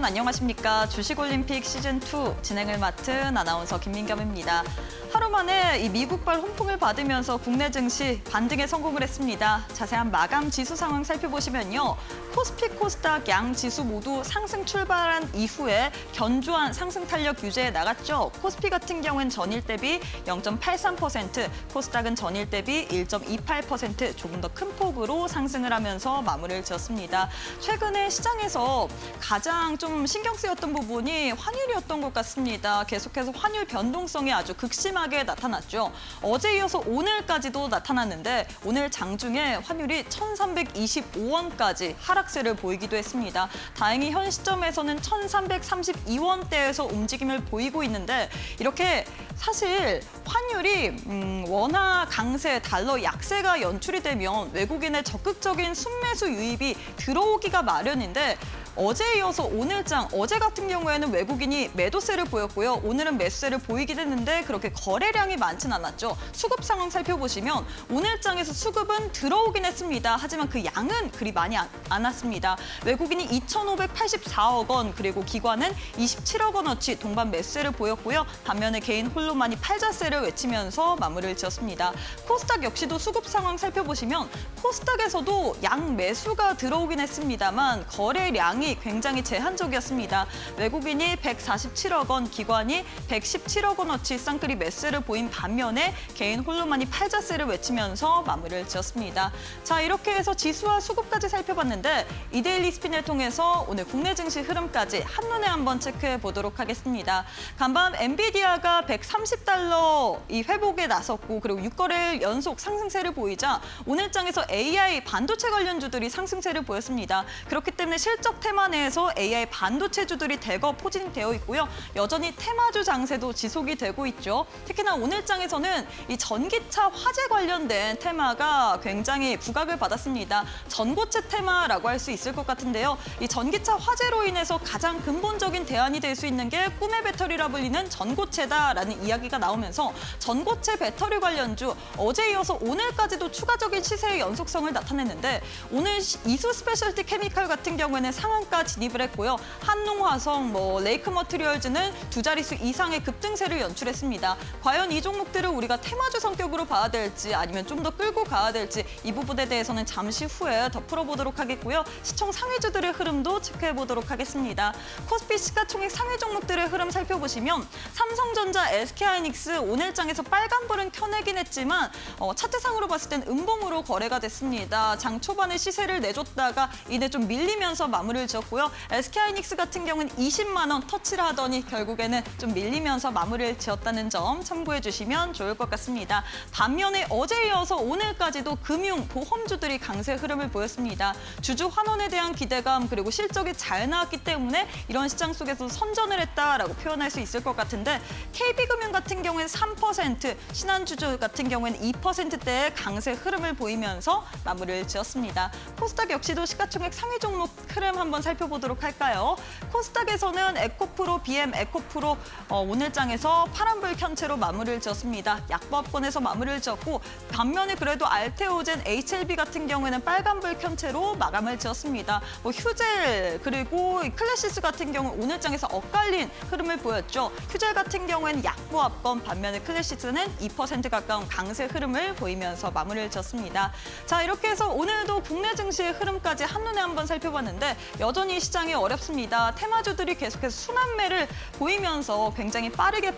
안녕하십니까. 주식올림픽 시즌2 진행을 맡은 아나운서 김민겸입니다. 하루 만에 이 미국발 훈풍을 받으면서 국내 증시 반등에 성공을 했습니다. 자세한 마감 지수 상황 살펴보시면요. 코스피, 코스닥 양 지수 모두 상승 출발한 이후에 견조한 상승 탄력 유지해 나갔죠. 코스피 같은 경우는 전일 대비 0.83%, 코스닥은 전일 대비 1.28% 조금 더 큰 폭으로 상승을 하면서 마무리를 지었습니다. 최근에 시장에서 가장 좀 신경 쓰였던 부분이 환율이었던 것 같습니다. 계속해서 환율 변동성이 아주 극심하게 나타났죠. 어제 이어서 오늘까지도 나타났는데 오늘 장중에 환율이 1,325원까지 하락세를 보이기도 했습니다. 다행히 현 시점에서는 1,332원대에서 움직임을 보이고 있는데 이렇게 사실 환율이 원화 강세, 달러 약세가 연출이 되면 외국인의 적극적인 순매수 유입이 들어오기가 마련인데 어제에 이어서 오늘장, 어제 같은 경우에는 외국인이 매도세를 보였고요. 오늘은 매수세를 보이긴 했는데 그렇게 거래량이 많진 않았죠. 수급 상황 살펴보시면 오늘장에서 수급은 들어오긴 했습니다. 하지만 그 양은 그리 많이 안 왔습니다. 외국인이 2,584억 원, 그리고 기관은 27억 원어치 동반 매수세를 보였고요. 반면에 개인 홀로만이 팔자세를 외치면서 마무리를 지었습니다. 코스닥 역시도 수급 상황 살펴보시면 코스닥에서도 양 매수가 들어오긴 했습니다만 거래량이 굉장히 제한적이었습니다. 외국인이 147억 원, 기관이 117억 원어치 쌍끌이 매수를 보인 반면에 개인 홀로만이 팔자세를 외치면서 마무리를 지었습니다. 자, 이렇게 해서 지수와 수급까지 살펴봤는데 이데일리 스핀을 통해서 오늘 국내 증시 흐름까지 한눈에 한번 체크해 보도록 하겠습니다. 간밤 엔비디아가 130달러 이 회복에 나섰고 그리고 6거래일 연속 상승세를 보이자 오늘장에서 AI 반도체 관련주들이 상승세를 보였습니다. 그렇기 때문에 실적 테마 내에서 AI 반도체주들이 대거 포진되어 있고요. 여전히 테마주 장세도 지속이 되고 있죠. 특히나 오늘장에서는 이 전기차 화재 관련된 테마가 굉장히 부각을 받았습니다. 전고체 테마라고 할 수 있을 것 같은데요. 이 전기차 화재로 인해서 가장 근본적인 대안이 될 수 있는 게 꿈의 배터리라 불리는 전고체다라는 이야기가 나오면서 전고체 배터리 관련주 어제 이어서 오늘까지도 추가적인 시세의 연속성을 나타냈는데 오늘 이수 스페셜티 케미칼 같은 경우에는 상한가 진입을 했고요. 한농화성, 레이크 머티리얼즈는 두 자릿수 이상의 급등세를 연출했습니다. 과연 이 종목들을 우리가 테마주 성격으로 봐야 될지 아니면 좀 더 끌고 가야 될지 이 부분에 대해서는 잠시 후에 더 풀어보도록 하겠고요. 시총 상위주들의 흐름도 체크해보도록 하겠습니다. 코스피 시가총액 상위 종목들의 흐름 살펴보시면 삼성전자, SK하이닉스 오늘장에서 빨간불은 켜내긴 했지만 차트상으로 봤을 땐 음봉으로 거래가 됐습니다. 장 초반에 시세를 내줬다가 이내 좀 밀리면서 마무리를 지었고요. SK하이닉스 같은 경우는 20만 원 터치를 하더니 결국에는 좀 밀리면서 마무리를 지었다는 점 참고해 주시면 좋을 것 같습니다. 반면에 어제 이어서 오늘까지도 금융, 보험주들이 강세 흐름을 보였습니다. 주주 환원에 대한 기대감 그리고 실적이 잘 나왔기 때문에 이런 시장 속에서 선전을 했다라고 표현할 수 있을 것 같은데 KB금융 같은 경우에는 3%, 신한주주 같은 경우에는 2%대의 강세 흐름을 보이면서 마무리를 지었습니다. 코스닥 역시도 시가총액 상위 종목 흐름 한번 살펴보도록 할까요? 코스닥에서는 에코프로, BM 에코프로 오늘장에서 파란불 켠 채로 마무리를 지었습니다. 약보합권에서 마무리를 지었고 반면에 그래도 알테오젠, HLB 같은 경우에는 빨간불 켠 채로 마감을 지었습니다. 휴젤 그리고 클래시스 같은 경우 오늘장에서 엇갈린 흐름을 보였죠. 휴젤 같은 경우에는 약보합권, 반면에 클래시스는 2% 가까운 강세 흐름을 보이면서 마무리를 지었습니다. 자, 이렇게 해서 오늘도 국내 증시의 흐름까지 한눈에 한번 살펴봤는데 여전히 시장이 어렵습니다. 테마주들이 계속해서 순환매를 보이면서 굉장히 빠르게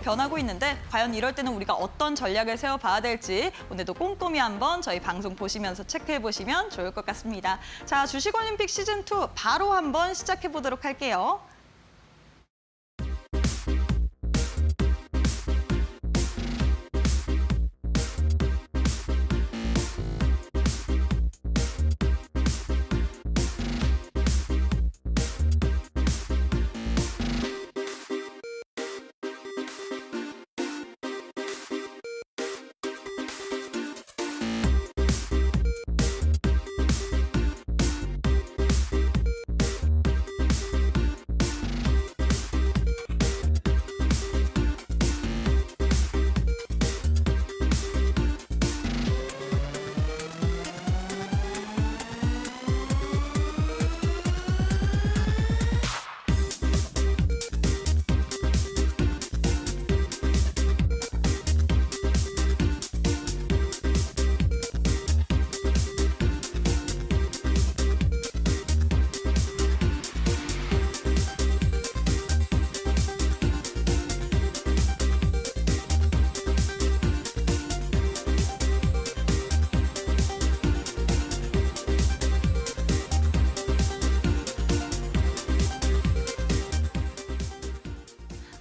변하고 있는데 과연 이럴 때는 우리가 어떤 전략을 세워봐야 될지 오늘도 꼼꼼히 한번 저희 방송 보시면서 체크해보시면 좋을 것 같습니다. 자, 주식올림픽 시즌2 바로 한번 시작해보도록 할게요.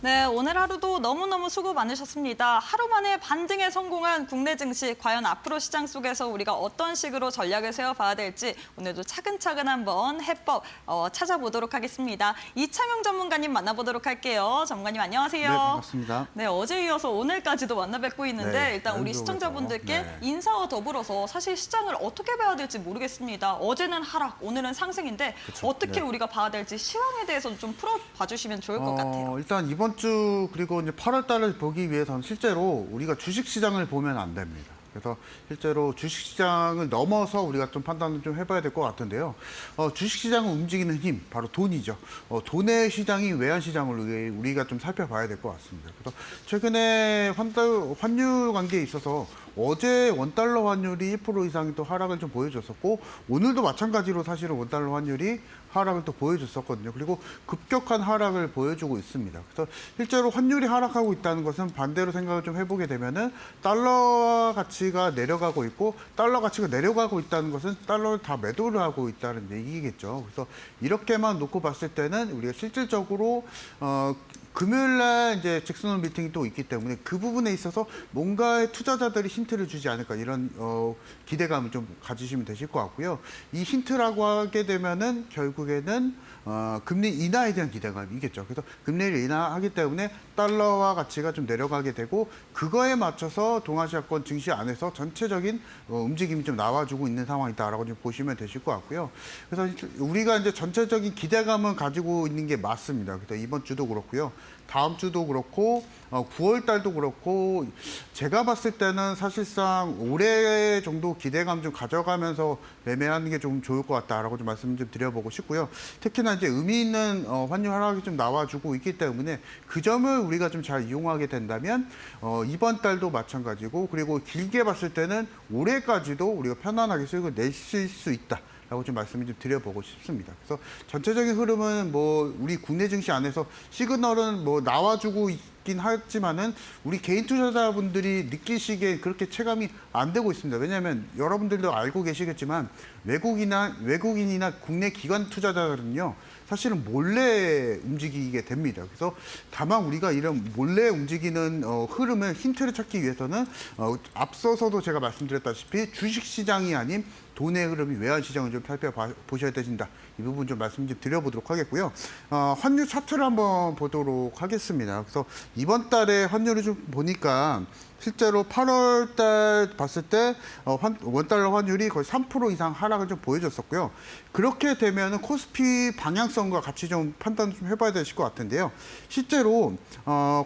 네, 오늘 하루도 너무너무 수고 많으셨습니다. 하루 만에 반등에 성공한 국내 증시, 과연 앞으로 시장 속에서 우리가 어떤 식으로 전략을 세워봐야 될지 오늘도 차근차근 한번 해법 찾아보도록 하겠습니다. 이창용 전문가님 만나보도록 할게요. 전문가님 안녕하세요. 네, 반갑습니다. 네, 어제 이어서 오늘까지도 만나 뵙고 있는데 네, 일단 우리 연속해서. 시청자분들께 네. 인사와 더불어서 사실 시장을 어떻게 봐야 될지 모르겠습니다. 어제는 하락, 오늘은 상승인데 그쵸, 어떻게 네. 우리가 봐야 될지 시황에 대해서 좀 풀어봐 주시면 좋을 것 같아요. 일단 이번 주 그리고 이제 8월 달을 보기 위해서는 실제로 우리가 주식 시장을 보면 안 됩니다. 그래서 실제로 주식 시장을 넘어서 우리가 좀 판단을 좀 해봐야 될 것 같은데요. 주식 시장을 움직이는 힘, 바로 돈이죠. 돈의 시장이 외환 시장을 우리가 좀 살펴봐야 될 것 같습니다. 그래서 최근에 환율 관계에 있어서 어제 원달러 환율이 1% 이상이 또 하락을 좀 보여줬었고 오늘도 마찬가지로 사실은 원달러 환율이 하락을 또 보여줬었거든요. 그리고 급격한 하락을 보여주고 있습니다. 그래서 실제로 환율이 하락하고 있다는 것은 반대로 생각을 좀 해보게 되면은 달러 가치가 내려가고 있고 달러 가치가 내려가고 있다는 것은 달러를 다 매도를 하고 있다는 얘기겠죠. 그래서 이렇게만 놓고 봤을 때는 우리가 실질적으로 금요일 날 이제 잭슨 미팅이 또 있기 때문에 그 부분에 있어서 뭔가의 투자자들이 힌트를 주지 않을까 이런 기대감을 좀 가지시면 되실 것 같고요. 이 힌트라고 하게 되면은 결국에는 금리 인하에 대한 기대감이겠죠. 그래서 금리를 인하하기 때문에 달러와 가치가 좀 내려가게 되고 그거에 맞춰서 동아시아권 증시 안에서 전체적인 움직임이 좀 나와주고 있는 상황이다라고 좀 보시면 되실 것 같고요. 그래서 우리가 이제 전체적인 기대감을 가지고 있는 게 맞습니다. 그래서 이번 주도 그렇고요. 다음 주도 그렇고 9월 달도 그렇고 제가 봤을 때는 사실상 올해 정도 기대감 좀 가져가면서 매매하는 게 좀 좋을 것 같다라고 좀 말씀 좀 드려보고 싶고요. 특히나 이제 의미 있는 환율 하락이 좀 나와주고 있기 때문에 그 점을 우리가 좀 잘 이용하게 된다면 이번 달도 마찬가지고 그리고 길게 봤을 때는 올해까지도 우리가 편안하게 수익을 내실 수 있다. 라고 좀 말씀을 좀 드려보고 싶습니다. 그래서 전체적인 흐름은 뭐 우리 국내 증시 안에서 시그널은 뭐 나와주고 있긴 하지만은 우리 개인 투자자분들이 느끼시기에 그렇게 체감이 안 되고 있습니다. 왜냐하면 여러분들도 알고 계시겠지만 외국인이나 국내 기관 투자자들은요 사실은 몰래 움직이게 됩니다. 그래서 다만 우리가 이런 몰래 움직이는 흐름을 힌트를 찾기 위해서는 앞서서도 제가 말씀드렸다시피 주식 시장이 아닌 돈의 흐름이 외환 시장을 좀 살펴보셔야 되신다. 이 부분 좀 말씀 좀 드려보도록 하겠고요. 환율 차트를 한번 보도록 하겠습니다. 그래서 이번 달에 환율을 좀 보니까 실제로 8월 달 봤을 때 원달러 환율이 거의 3% 이상 하락을 좀 보여줬었고요. 그렇게 되면은 코스피 방향성과 같이 좀 판단 좀 해봐야 되실 것 같은데요. 실제로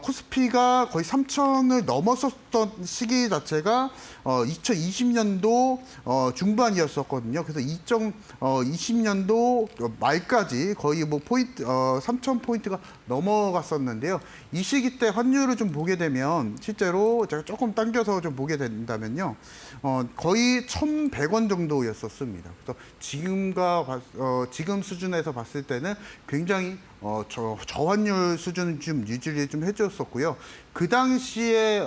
코스피가 거의 3,000을 넘었었던 시기 자체가 2020년도 중반이었었거든요. 그래서 2020년도 말까지 거의 뭐 3,000포인트가 넘어갔었는데요. 이 시기 때 환율을 좀 보게 되면 실제로 제가 조금 당겨서 좀 보게 된다면요. 거의 1,100원 정도였었습니다. 그래서 지금 수준에서 봤을 때는 굉장히 저환율 수준을 좀 유지를 좀 해줬었고요. 그 당시에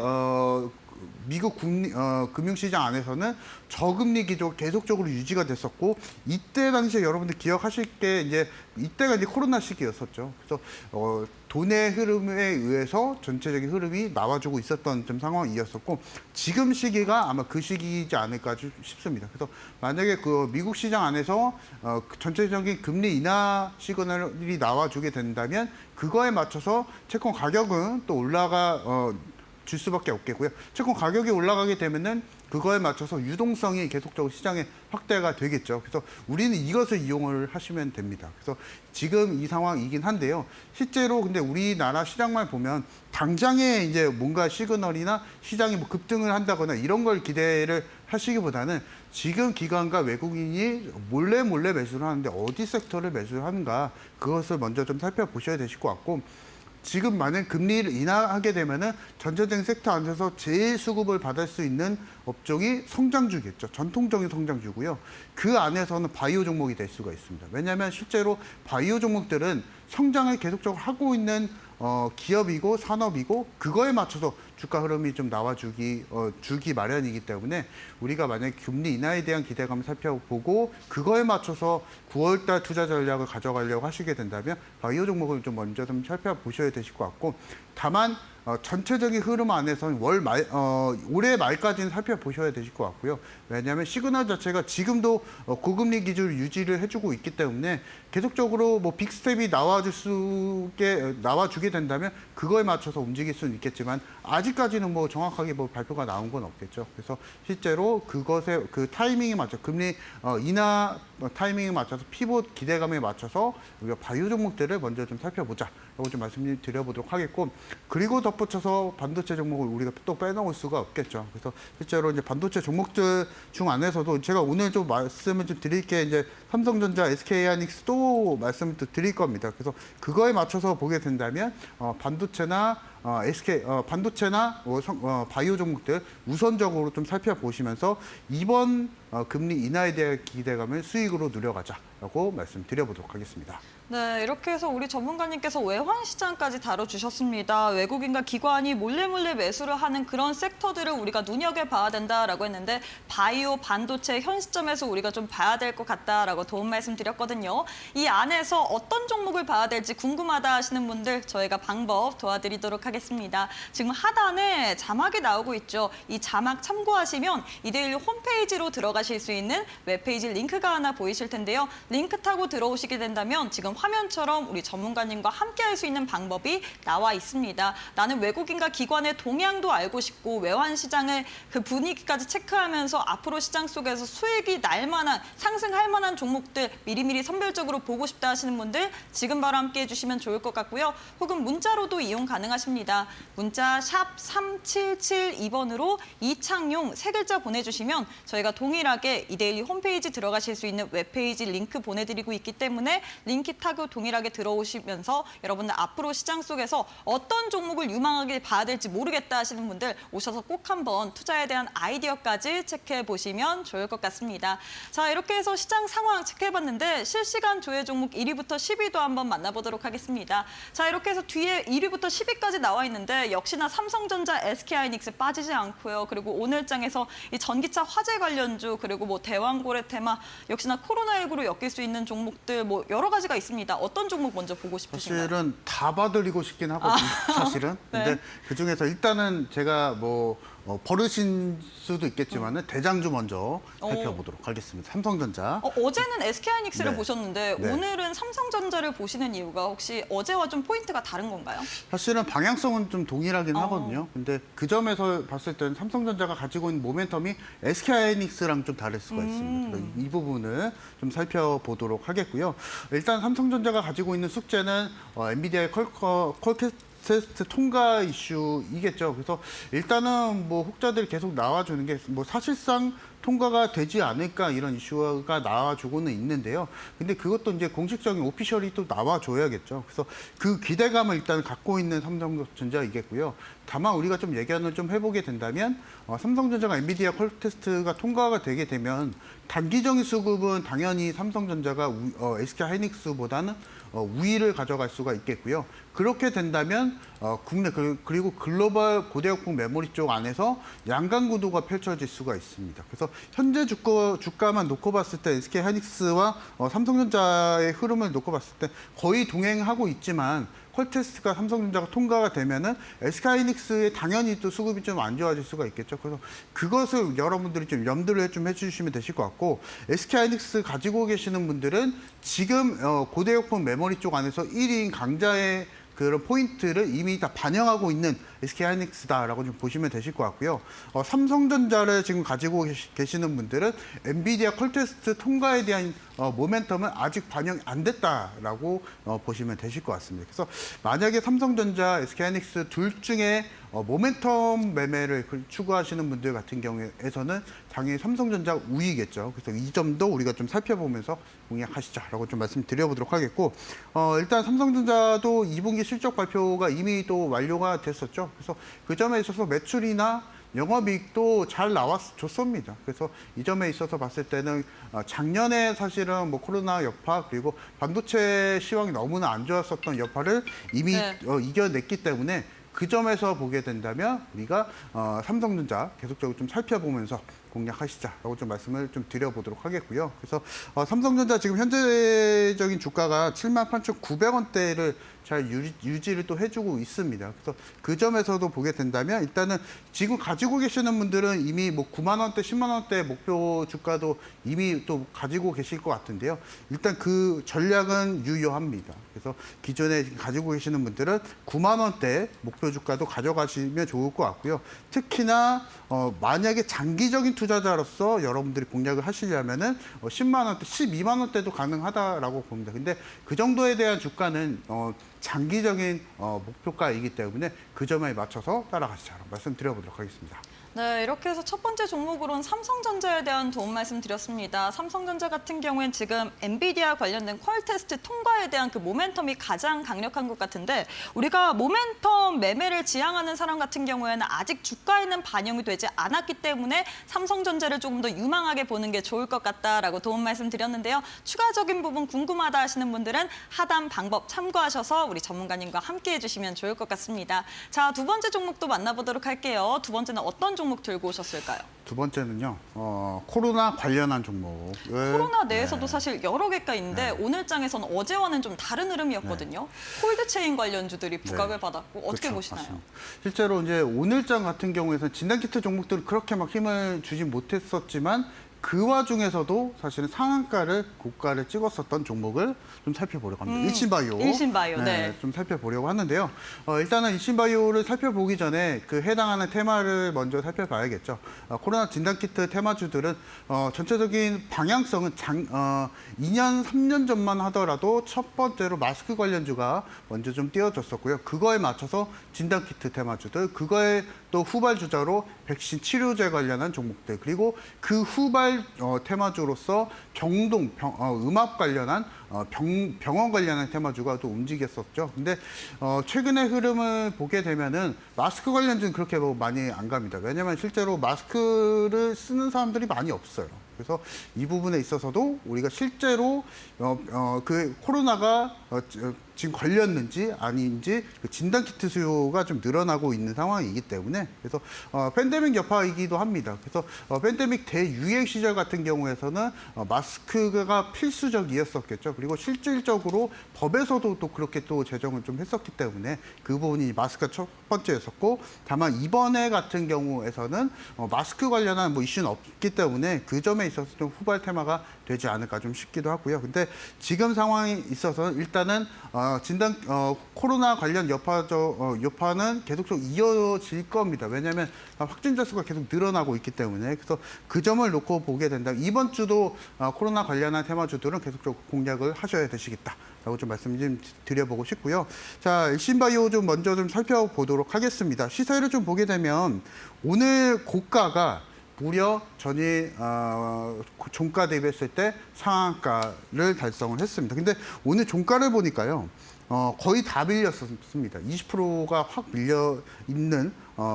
미국 금융시장 안에서는 저금리 기조 계속적으로 유지가 됐었고 이때 당시에 여러분들 기억하실 게 이제 이때가 이제 코로나 시기였었죠. 그래서 돈의 흐름에 의해서 전체적인 흐름이 나와주고 있었던 좀 상황이었었고 지금 시기가 아마 그 시기이지 않을까 싶습니다. 그래서 만약에 그 미국 시장 안에서 전체적인 금리 인하 시그널이 나와주게 된다면 그거에 맞춰서 채권 가격은 또 줄 수밖에 없겠고요. 채권 가격이 올라가게 되면은 그거에 맞춰서 유동성이 계속적으로 시장에 확대가 되겠죠. 그래서 우리는 이것을 이용을 하시면 됩니다. 그래서 지금 이 상황이긴 한데요. 실제로 근데 우리나라 시장만 보면 당장에 이제 뭔가 시그널이나 시장이 뭐 급등을 한다거나 이런 걸 기대를 하시기보다는 지금 기관과 외국인이 몰래 매수를 하는데 어디 섹터를 매수를 하는가 그것을 먼저 좀 살펴보셔야 되실 것 같고 지금 만약 금리를 인하하게 되면은 전체적인 섹터 안에서 제일 수급을 받을 수 있는 업종이 성장주겠죠. 전통적인 성장주고요. 그 안에서는 바이오 종목이 될 수가 있습니다. 왜냐하면 실제로 바이오 종목들은 성장을 계속적으로 하고 있는 기업이고 산업이고 그거에 맞춰서 주가 흐름이 좀 주기 마련이기 때문에 우리가 만약에 금리 인하에 대한 기대감을 살펴보고 그거에 맞춰서 9월달 투자 전략을 가져가려고 하시게 된다면 바이오 종목을 좀 먼저 좀 살펴보셔야 되실 것 같고 다만 전체적인 흐름 안에서는 올해 말까지는 살펴보셔야 되실 것 같고요. 왜냐하면 시그널 자체가 지금도 고금리 기준을 유지를 해주고 있기 때문에 계속적으로 뭐 빅스텝이 나와주게 된다면 그거에 맞춰서 움직일 수는 있겠지만 아직까지는 뭐 정확하게 뭐 발표가 나온 건 없겠죠. 그래서 실제로 그것에 그 타이밍에 맞춰 금리 인하 타이밍에 맞춰서 피봇 기대감에 맞춰서 우리가 바이오 종목들을 먼저 좀 살펴보자. 라고 좀 말씀드려보도록 하겠고 그리고 덧붙여서 반도체 종목을 우리가 또 빼놓을 수가 없겠죠. 그래서 실제로 이제 반도체 종목들 중 안에서도 제가 오늘 좀 말씀을 좀 드릴 게 이제 삼성전자, SK하이닉스 또 말씀을 또 드릴 겁니다. 그래서 그거에 맞춰서 보게 된다면 반도체나 바이오 종목들 우선적으로 좀 살펴보시면서 이번 금리 인하에 대한 기대감을 수익으로 누려가자라고 말씀드려보도록 하겠습니다. 네, 이렇게 해서 우리 전문가님께서 외환 시장까지 다뤄주셨습니다. 외국인과 기관이 몰래 매수를 하는 그런 섹터들을 우리가 눈여겨봐야 된다라고 했는데 바이오, 반도체 현 시점에서 우리가 좀 봐야 될 것 같다라고 도움 말씀드렸거든요. 이 안에서 어떤 종목을 봐야 될지 궁금하다 하시는 분들 저희가 방법 도와드리도록 하겠습니다. 지금 하단에 자막이 나오고 있죠. 이 자막 참고하시면 이데일리 홈페이지로 들어가실 수 있는 웹페이지 링크가 하나 보이실 텐데요. 링크 타고 들어오시게 된다면 지금 화면처럼 우리 전문가님과 함께 할 수 있는 방법이 나와 있습니다. 나는 외국인과 기관의 동향도 알고 싶고 외환 시장의 그 분위기까지 체크하면서 앞으로 시장 속에서 수익이 날 만한 상승할 만한 종목들 미리미리 선별적으로 보고 싶다 하시는 분들 지금 바로 함께 해주시면 좋을 것 같고요. 혹은 문자로도 이용 가능하십니다. 문자 샵 3772번으로 이창용 3글자 보내주시면 저희가 동일하게 이데일리 홈페이지 들어가실 수 있는 웹페이지 링크 보내드리고 있기 때문에 링크 타고 동일하게 들어오시면서 여러분들 앞으로 시장 속에서 어떤 종목을 유망하게 봐야 될지 모르겠다 하시는 분들 오셔서 꼭 한번 투자에 대한 아이디어까지 체크해 보시면 좋을 것 같습니다. 자, 이렇게 해서 시장 상황 체크해봤는데 실시간 조회 종목 1위부터 10위도 한번 만나보도록 하겠습니다. 자, 이렇게 해서 뒤에 1위부터 10위까지 나와 있는데 역시나 삼성전자, SK하이닉스 빠지지 않고요. 그리고 오늘 장에서 이 전기차 화재 관련주 그리고 뭐 대왕고래 테마 역시나 코로나19로 엮일 수 있는 종목들 뭐 여러 가지가 있습니다. 어떤 종목 먼저 보고 싶으신가요? 사실은 다 봐드리고 싶긴 하거든요. 사실은. 네. 근데 그중에서 일단은 제가 버릇인 수도 있겠지만은 대장주 먼저 살펴보도록 하겠습니다. 삼성전자. 어제는 SK하이닉스를 네. 보셨는데 네. 오늘은 삼성전자를 보시는 이유가 혹시 어제와 좀 포인트가 다른 건가요? 사실은 방향성은 좀 동일하긴 하거든요. 근데 그 점에서 봤을 때는 삼성전자가 가지고 있는 모멘텀이 SK하이닉스랑 좀 다를 수가 있습니다. 그래서 이 부분을 좀 살펴보도록 하겠고요. 일단 삼성전자가 가지고 있는 숙제는 엔비디아의 퀄테스트 통과 이슈이겠죠. 그래서 일단은 뭐 혹자들이 계속 나와주는 게 뭐 사실상 통과가 되지 않을까 이런 이슈가 나와주고는 있는데요. 근데 그것도 이제 공식적인 오피셜이 또 나와줘야겠죠. 그래서 그 기대감을 일단 갖고 있는 삼성전자이겠고요. 다만 우리가 좀 예견을 좀 해보게 된다면 삼성전자가 엔비디아 퀄테스트가 통과가 되게 되면 단기적인 수급은 당연히 삼성전자가 SK하이닉스보다는 우위를 가져갈 수가 있겠고요. 그렇게 된다면 국내 그리고 글로벌 고대역폭 메모리 쪽 안에서 양강 구도가 펼쳐질 수가 있습니다. 그래서 현재 주가만 놓고 봤을 때 SK하이닉스와 삼성전자의 흐름을 놓고 봤을 때 거의 동행하고 있지만 퀄테스트가 삼성전자가 통과가 되면은 SK하이닉스에 당연히 또 수급이 좀 안 좋아질 수가 있겠죠. 그래서 그것을 여러분들이 좀 염두를 좀 해주시면 되실 것 같고 SK하이닉스 가지고 계시는 분들은 지금 고대역폭 메모리 쪽 안에서 1인 강자의 그런 포인트를 이미 다 반영하고 있는 SK하이닉스다라고 좀 보시면 되실 것 같고요. 삼성전자를 지금 가지고 계시는 분들은 엔비디아 퀄테스트 통과에 대한 모멘텀은 아직 반영이 안 됐다라고 보시면 되실 것 같습니다. 그래서 만약에 삼성전자, SK하이닉스 둘 중에 모멘텀 매매를 추구하시는 분들 같은 경우에서는 당연히 삼성전자 우위겠죠. 그래서 이 점도 우리가 좀 살펴보면서 공략하시자라고 좀 말씀드려보도록 하겠고 일단 삼성전자도 2분기 실적 발표가 이미 또 완료가 됐었죠. 그래서 그 점에 있어서 매출이나 영업이익도 잘 나왔었습니다. 그래서 이 점에 있어서 봤을 때는 작년에 사실은 뭐 코로나 여파 그리고 반도체 시황이 너무나 안 좋았었던 여파를 이미 이겨냈기 때문에 그 점에서 보게 된다면 우리가 삼성전자 계속적으로 좀 살펴보면서 공략하시자라고 좀 말씀을 좀 드려보도록 하겠고요. 그래서 삼성전자 지금 현재적인 주가가 78,900원대를 잘 유지를 또 해주고 있습니다. 그래서 그 점에서도 보게 된다면 일단은 지금 가지고 계시는 분들은 이미 뭐 9만 원대, 10만 원대 목표 주가도 이미 또 가지고 계실 것 같은데요. 일단 그 전략은 유효합니다. 그래서 기존에 가지고 계시는 분들은 9만 원대 목표 주가도 가져가시면 좋을 것 같고요. 특히나 만약에 장기적인 투자자로서 여러분들이 공략을 하시려면은 10만 원대, 12만 원대도 가능하다라고 봅니다. 근데 그 정도에 대한 주가는 장기적인 목표가이기 때문에 그 점에 맞춰서 따라가시자라고 말씀드려보도록 하겠습니다. 네, 이렇게 해서 첫 번째 종목으로는 삼성전자에 대한 도움 말씀드렸습니다. 삼성전자 같은 경우엔 지금 엔비디아 관련된 퀄 테스트 통과에 대한 그 모멘텀이 가장 강력한 것 같은데 우리가 모멘텀 매매를 지향하는 사람 같은 경우에는 아직 주가에는 반영이 되지 않았기 때문에 삼성전자를 조금 더 유망하게 보는 게 좋을 것 같다라고 도움 말씀드렸는데요. 추가적인 부분 궁금하다 하시는 분들은 하단 방법 참고하셔서 우리 전문가님과 함께 해주시면 좋을 것 같습니다. 자, 두 번째 종목도 만나보도록 할게요. 두 번째는 어떤 종목 들고 오셨을까요? 두 번째는요, 코로나 관련한 종목. 코로나 내에서도 사실 여러 개가 있는데 오늘 장에서는 어제와는 좀 다른 흐름이었거든요. 콜드체인 관련주들이 부각을 받았고 어떻게 그렇죠, 보시나요? 맞습니다. 실제로 이제 오늘 장 같은 경우에는 진단키트 종목들은 그렇게 막 힘을 주진 못했었지만 그 와중에서도 사실은 상한가를 고가를 찍었었던 종목을 좀 살펴보려고 합니다. 일신바이오. 일신바이오, 네. 좀 살펴보려고 하는데요. 일단은 일신바이오를 살펴보기 전에 그 해당하는 테마를 먼저 살펴봐야겠죠. 코로나 진단키트 테마주들은 전체적인 방향성은 2년, 3년 전만 하더라도 첫 번째로 마스크 관련주가 먼저 좀 띄워졌었고요. 그거에 맞춰서 진단키트 테마주들, 그거에 또 후발 주자로 백신 치료제 관련한 종목들, 그리고 그 후발 테마주로서 병동, 음압 관련한 병원 관련한 테마주가 또 움직였었죠. 근데 최근의 흐름을 보게 되면은 마스크 관련주는 그렇게 뭐 많이 안 갑니다. 왜냐하면 실제로 마스크를 쓰는 사람들이 많이 없어요. 그래서 이 부분에 있어서도 우리가 실제로 그 코로나가 지금 걸렸는지 아닌지 그 진단키트 수요가 좀 늘어나고 있는 상황이기 때문에 그래서 팬데믹 여파이기도 합니다. 그래서 팬데믹 대유행 시절 같은 경우에서는 마스크가 필수적이었었겠죠. 그리고 실질적으로 법에서도 또 그렇게 또 제정을 좀 했었기 때문에 그 부분이 마스크가 첫 번째였었고, 다만 이번에 같은 경우에서는 마스크 관련한 뭐 이슈는 없기 때문에 그 점에 있어서 좀 후발 테마가 되지 않을까 좀 싶기도 하고요. 근데 지금 상황이 있어서 일단은 코로나 관련 여파는 계속적으로 이어질 겁니다. 왜냐하면 확진자 수가 계속 늘어나고 있기 때문에. 그래서 그 점을 놓고 보게 된다면 이번 주도 코로나 관련한 테마주들은 계속적으로 공략을 하셔야 되시겠다라고 좀 말씀 좀 드려보고 싶고요. 자, 일신바이오 좀 먼저 좀 살펴보도록 하겠습니다. 시세를 좀 보게 되면 오늘 고가가 무려 전일 종가 대비했을 때 상한가를 달성을 했습니다. 근데 오늘 종가를 보니까요, 거의 다 밀렸습니다. 20%가 확 밀려 있는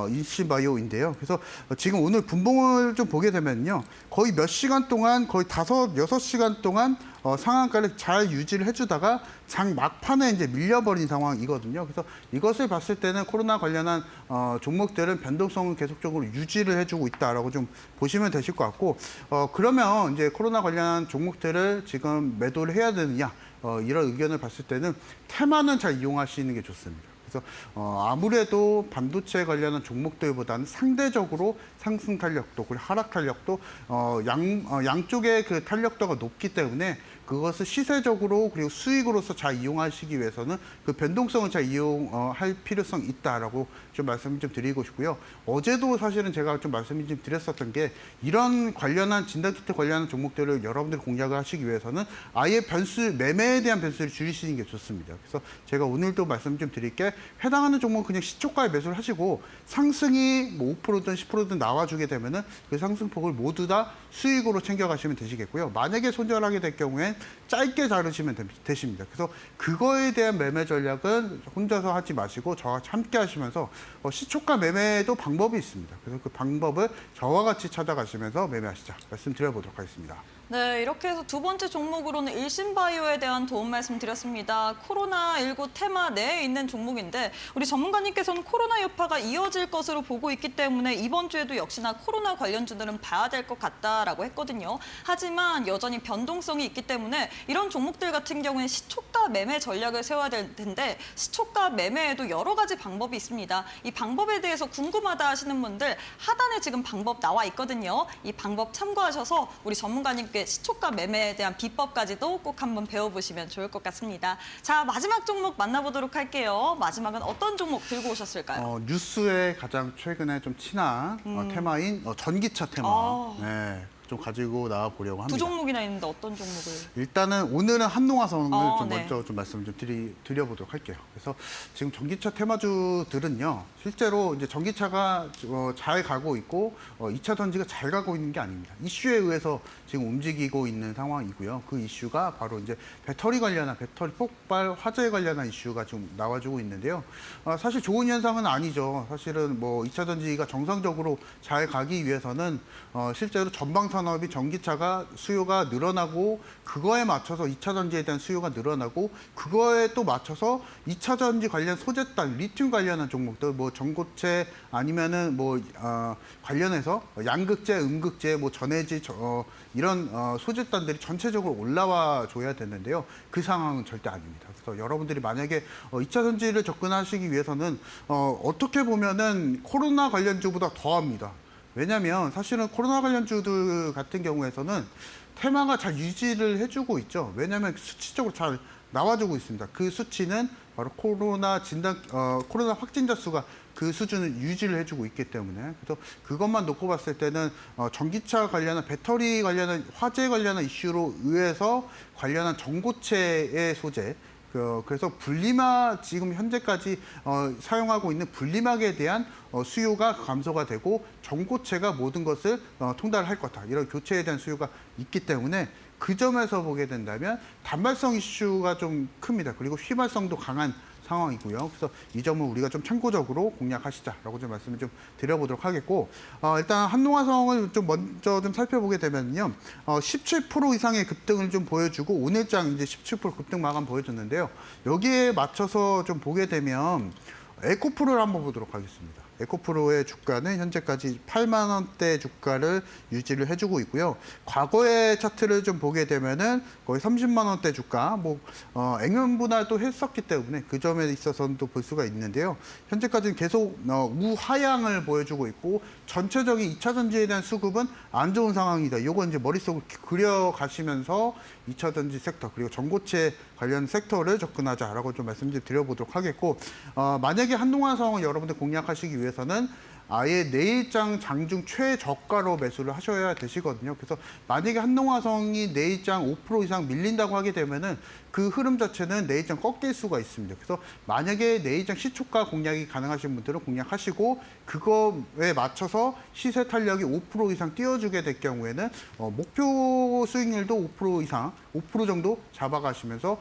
일신바이오인데요. 그래서 지금 오늘 분봉을 좀 보게 되면요, 거의 몇 시간 동안, 거의 5, 6시간 동안 상한가를 잘 유지를 해주다가 장 막판에 이제 밀려버린 상황이거든요. 그래서 이것을 봤을 때는 코로나 관련한 종목들은 변동성을 계속적으로 유지를 해주고 있다라고 좀 보시면 되실 것 같고, 그러면 이제 코로나 관련한 종목들을 지금 매도를 해야 되느냐, 이런 의견을 봤을 때는 테마는 잘 이용하시는 게 좋습니다. 그래서 아무래도 반도체 관련한 종목들보다는 상대적으로 상승 탄력도 그리고 하락 탄력도 양쪽의 그 탄력도가 높기 때문에 그것을 시세적으로 그리고 수익으로서 잘 이용하시기 위해서는 그 변동성을 잘 이용할 필요성이 있다라고 좀 말씀을 좀 드리고 싶고요. 어제도 사실은 제가 좀 말씀을 좀 드렸었던 게 이런 관련한 진단키트 관련한 종목들을 여러분들이 공략을 하시기 위해서는 아예 매매에 대한 변수를 줄이시는 게 좋습니다. 그래서 제가 오늘도 말씀 좀 드릴게, 해당하는 종목 그냥 시초가에 매수를 하시고 상승이 뭐 5%든 10%든 나와주게 되면은 그 상승폭을 모두 다 수익으로 챙겨가시면 되시겠고요. 만약에 손절하게 될 경우엔 짧게 자르시면 되십니다. 그래서 그거에 대한 매매 전략은 혼자서 하지 마시고 저와 같이 함께 하시면서 시초가 매매에도 방법이 있습니다. 그래서 그 방법을 저와 같이 찾아가시면서 매매하시자 말씀드려보도록 하겠습니다. 네, 이렇게 해서 두 번째 종목으로는 일신바이오에 대한 도움 말씀드렸습니다. 코로나19 테마 내에 있는 종목인데 우리 전문가님께서는 코로나 여파가 이어질 것으로 보고 있기 때문에 이번 주에도 역시나 코로나 관련주들은 봐야 될 것 같다라고 했거든요. 하지만 여전히 변동성이 있기 때문에 이런 종목들 같은 경우에 시초가 매매 전략을 세워야 될 텐데 시초가 매매에도 여러 가지 방법이 있습니다. 이 방법에 대해서 궁금하다 하시는 분들 하단에 지금 방법 나와 있거든요. 이 방법 참고하셔서 우리 전문가님께 시초가 매매에 대한 비법까지도 꼭 한번 배워보시면 좋을 것 같습니다. 자, 마지막 종목 만나보도록 할게요. 마지막은 어떤 종목 들고 오셨을까요? 뉴스에 가장 최근에 좀 친한 테마인 전기차 테마. 네, 좀 가지고 나와 보려고 합니다. 두 종목이나 있는데 어떤 종목을? 일단은 오늘은 한농화성을 좀 네. 먼저 좀 말씀 좀 드려보도록 할게요. 그래서 지금 전기차 테마주들은요, 실제로 이제 전기차가 잘 가고 있고 2차 전지가 잘 가고 있는 게 아닙니다. 이슈에 의해서 지금 움직이고 있는 상황이고요. 그 이슈가 바로 이제 배터리 관련한 배터리 폭발 화재 관련한 이슈가 지금 나와주고 있는데요. 사실 좋은 현상은 아니죠. 사실은 뭐 2차 전지가 정상적으로 잘 가기 위해서는 실제로 전방 산업이 전기차가 수요가 늘어나고 그거에 맞춰서 2차 전지에 대한 수요가 늘어나고 그거에 또 맞춰서 2차 전지 관련 소재단, 리튬 관련한 종목들, 뭐 전고체 아니면은 뭐 관련해서 양극재, 음극재, 뭐 전해지 이런 소재단들이 전체적으로 올라와 줘야 되는데요. 그 상황은 절대 아닙니다. 그래서 여러분들이 만약에 2차 전지를 접근하시기 위해서는 어떻게 보면은 코로나 관련주보다 더합니다. 왜냐하면 사실은 코로나 관련주들 같은 경우에서는 테마가 잘 유지를 해주고 있죠. 왜냐하면 수치적으로 잘 나와주고 있습니다. 그 수치는 바로 코로나 확진자 수가 그 수준을 유지를 해주고 있기 때문에 그래서 그것만 놓고 봤을 때는 전기차 관련한 배터리 관련한 화재 관련한 이슈로 의해서 관련한 전고체의 소재 그래서 분리막 지금 현재까지 사용하고 있는 분리막에 대한 수요가 감소가 되고 전고체가 모든 것을 통달할 거다. 이런 교체에 대한 수요가 있기 때문에 그 점에서 보게 된다면 단발성 이슈가 좀 큽니다. 그리고 휘발성도 강한 상황이고요. 그래서 이 점을 우리가 좀 참고적으로 공략하시자라고 좀 말씀을 좀 드려보도록 하겠고 일단 한농화성을 좀 먼저 좀 살펴보게 되면요, 17% 이상의 급등을 좀 보여주고 오늘장 이제 17% 급등 마감 보여줬는데요. 여기에 맞춰서 좀 보게 되면 에코프로를 한번 보도록 하겠습니다. 에코프로의 주가는 현재까지 8만 원대 주가를 유지를 해주고 있고요. 과거의 차트를 좀 보게 되면은 거의 30만 원대 주가, 액면 분할도 했었기 때문에 그 점에 있어서는 또 볼 수가 있는데요. 현재까지는 계속 우하향을 보여주고 있고 전체적인 2차 전지에 대한 수급은 안 좋은 상황이다. 이거 이제 머릿속을 그려가시면서 2차 전지 섹터 그리고 전고체 관련 섹터를 접근하자라고 좀 말씀 좀 드려보도록 하겠고 만약에 한농화성을 여러분들 공략하시기 위해서는 아예 내일장 장중 최저가로 매수를 하셔야 되시거든요. 그래서 만약에 한농화성이 내일장 5% 이상 밀린다고 하게 되면은 그 흐름 자체는 내일장 꺾일 수가 있습니다. 그래서 만약에 내일장 시초가 공략이 가능하신 분들은 공략하시고 그거에 맞춰서 시세 탄력이 5% 이상 띄워주게 될 경우에는 목표 수익률도 5% 이상, 5% 정도 잡아가시면서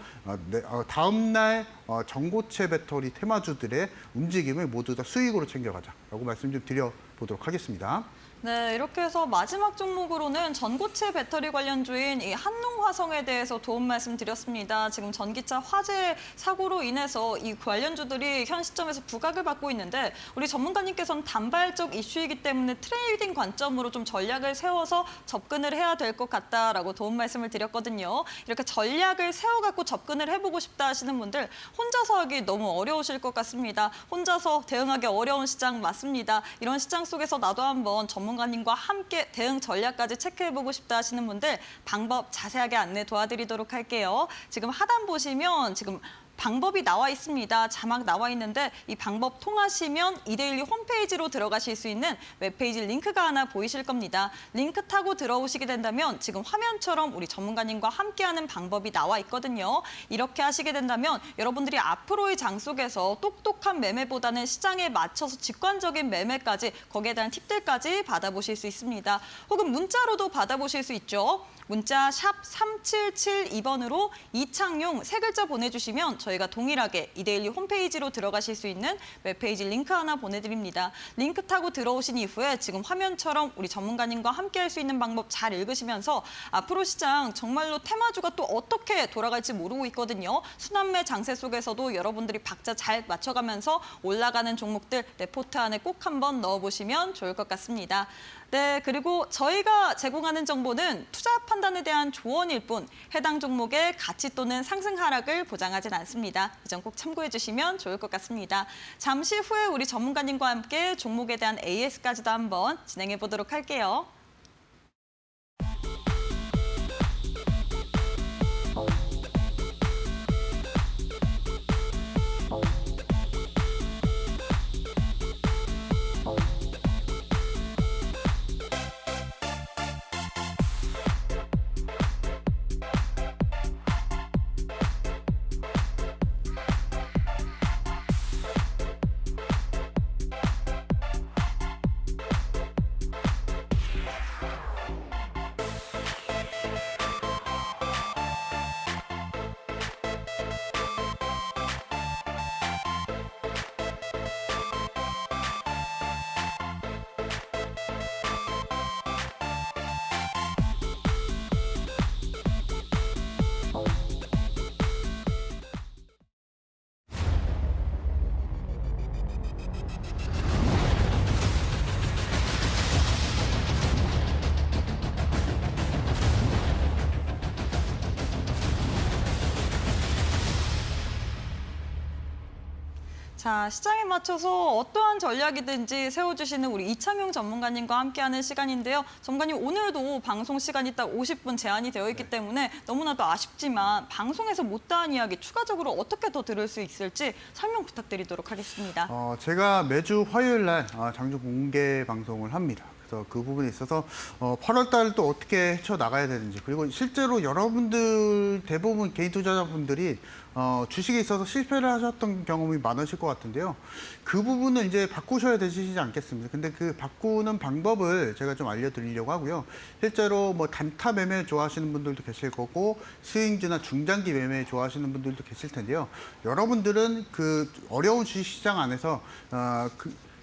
다음날 전고체 배터리 테마주들의 움직임을 모두 다 수익으로 챙겨가자라고 말씀 좀 드려보도록 하겠습니다. 네, 이렇게 해서 마지막 종목으로는 전고체 배터리 관련주인 이 한농화성에 대해서 도움 말씀드렸습니다. 지금 전기차 화재 사고로 인해서 이 관련주들이 현 시점에서 부각을 받고 있는데 우리 전문가님께서는 단발적 이슈이기 때문에 트레이딩 관점으로 좀 전략을 세워서 접근을 해야 될 것 같다라고 도움 말씀을 드렸거든요. 이렇게 전략을 세워갖고 접근을 해보고 싶다 하시는 분들 혼자서 하기 너무 어려우실 것 같습니다. 혼자서 대응하기 어려운 시장 맞습니다. 이런 시장 속에서 나도 한번 전문가님과 함께 대응 전략까지 체크해보고 싶다 하시는 분들 방법 자세하게 안내 도와드리도록 할게요. 지금 하단 보시면 지금 방법이 나와 있습니다. 자막 나와 있는데 이 방법 통하시면 이데일리 홈페이지로 들어가실 수 있는 웹페이지 링크가 하나 보이실 겁니다. 링크 타고 들어오시게 된다면 지금 화면처럼 우리 전문가님과 함께하는 방법이 나와 있거든요. 이렇게 하시게 된다면 여러분들이 앞으로의 장 속에서 똑똑한 매매보다는 시장에 맞춰서 직관적인 매매까지 거기에 대한 팁들까지 받아보실 수 있습니다. 혹은 문자로도 받아보실 수 있죠. 문자 샵 3772번으로 이창용 세 글자 보내주시면 저희가 동일하게 이데일리 홈페이지로 들어가실 수 있는 웹페이지 링크 하나 보내드립니다. 링크 타고 들어오신 이후에 지금 화면처럼 우리 전문가님과 함께 할 수 있는 방법 잘 읽으시면서 앞으로 시장 정말로 테마주가 또 어떻게 돌아갈지 모르고 있거든요. 순환매 장세 속에서도 여러분들이 박자 잘 맞춰가면서 올라가는 종목들 레포트 안에 꼭 한번 넣어보시면 좋을 것 같습니다. 네, 그리고 저희가 제공하는 정보는 투자 판단에 대한 조언일 뿐 해당 종목의 가치 또는 상승 하락을 보장하진 않습니다. 이 점 꼭 참고해 주시면 좋을 것 같습니다. 잠시 후에 우리 전문가님과 함께 종목에 대한 AS까지도 한번 진행해 보도록 할게요. 자, 시장에 맞춰서 어떠한 전략이든지 세워주시는 우리 이창용 전문가님과 함께하는 시간인데요. 전문가님, 오늘도 방송 시간이 딱 50분 제한이 되어 있기 때문에 너무나도 아쉽지만 방송에서 못다한 이야기 추가적으로 어떻게 더 들을 수 있을지 설명 부탁드리도록 하겠습니다. 제가 매주 화요일 날 장중 공개 방송을 합니다. 그래서 그 부분에 있어서 8월 달 또 어떻게 헤쳐나가야 되는지, 그리고 실제로 여러분들 대부분 개인 투자자분들이 주식에 있어서 실패를 하셨던 경험이 많으실 것 같은데요. 그 부분은 이제 바꾸셔야 되시지 않겠습니까? 근데 그 바꾸는 방법을 제가 좀 알려드리려고 하고요. 실제로 뭐 단타 매매 좋아하시는 분들도 계실 거고 스윙주나 중장기 매매 좋아하시는 분들도 계실 텐데요. 여러분들은 그 어려운 주식시장 안에서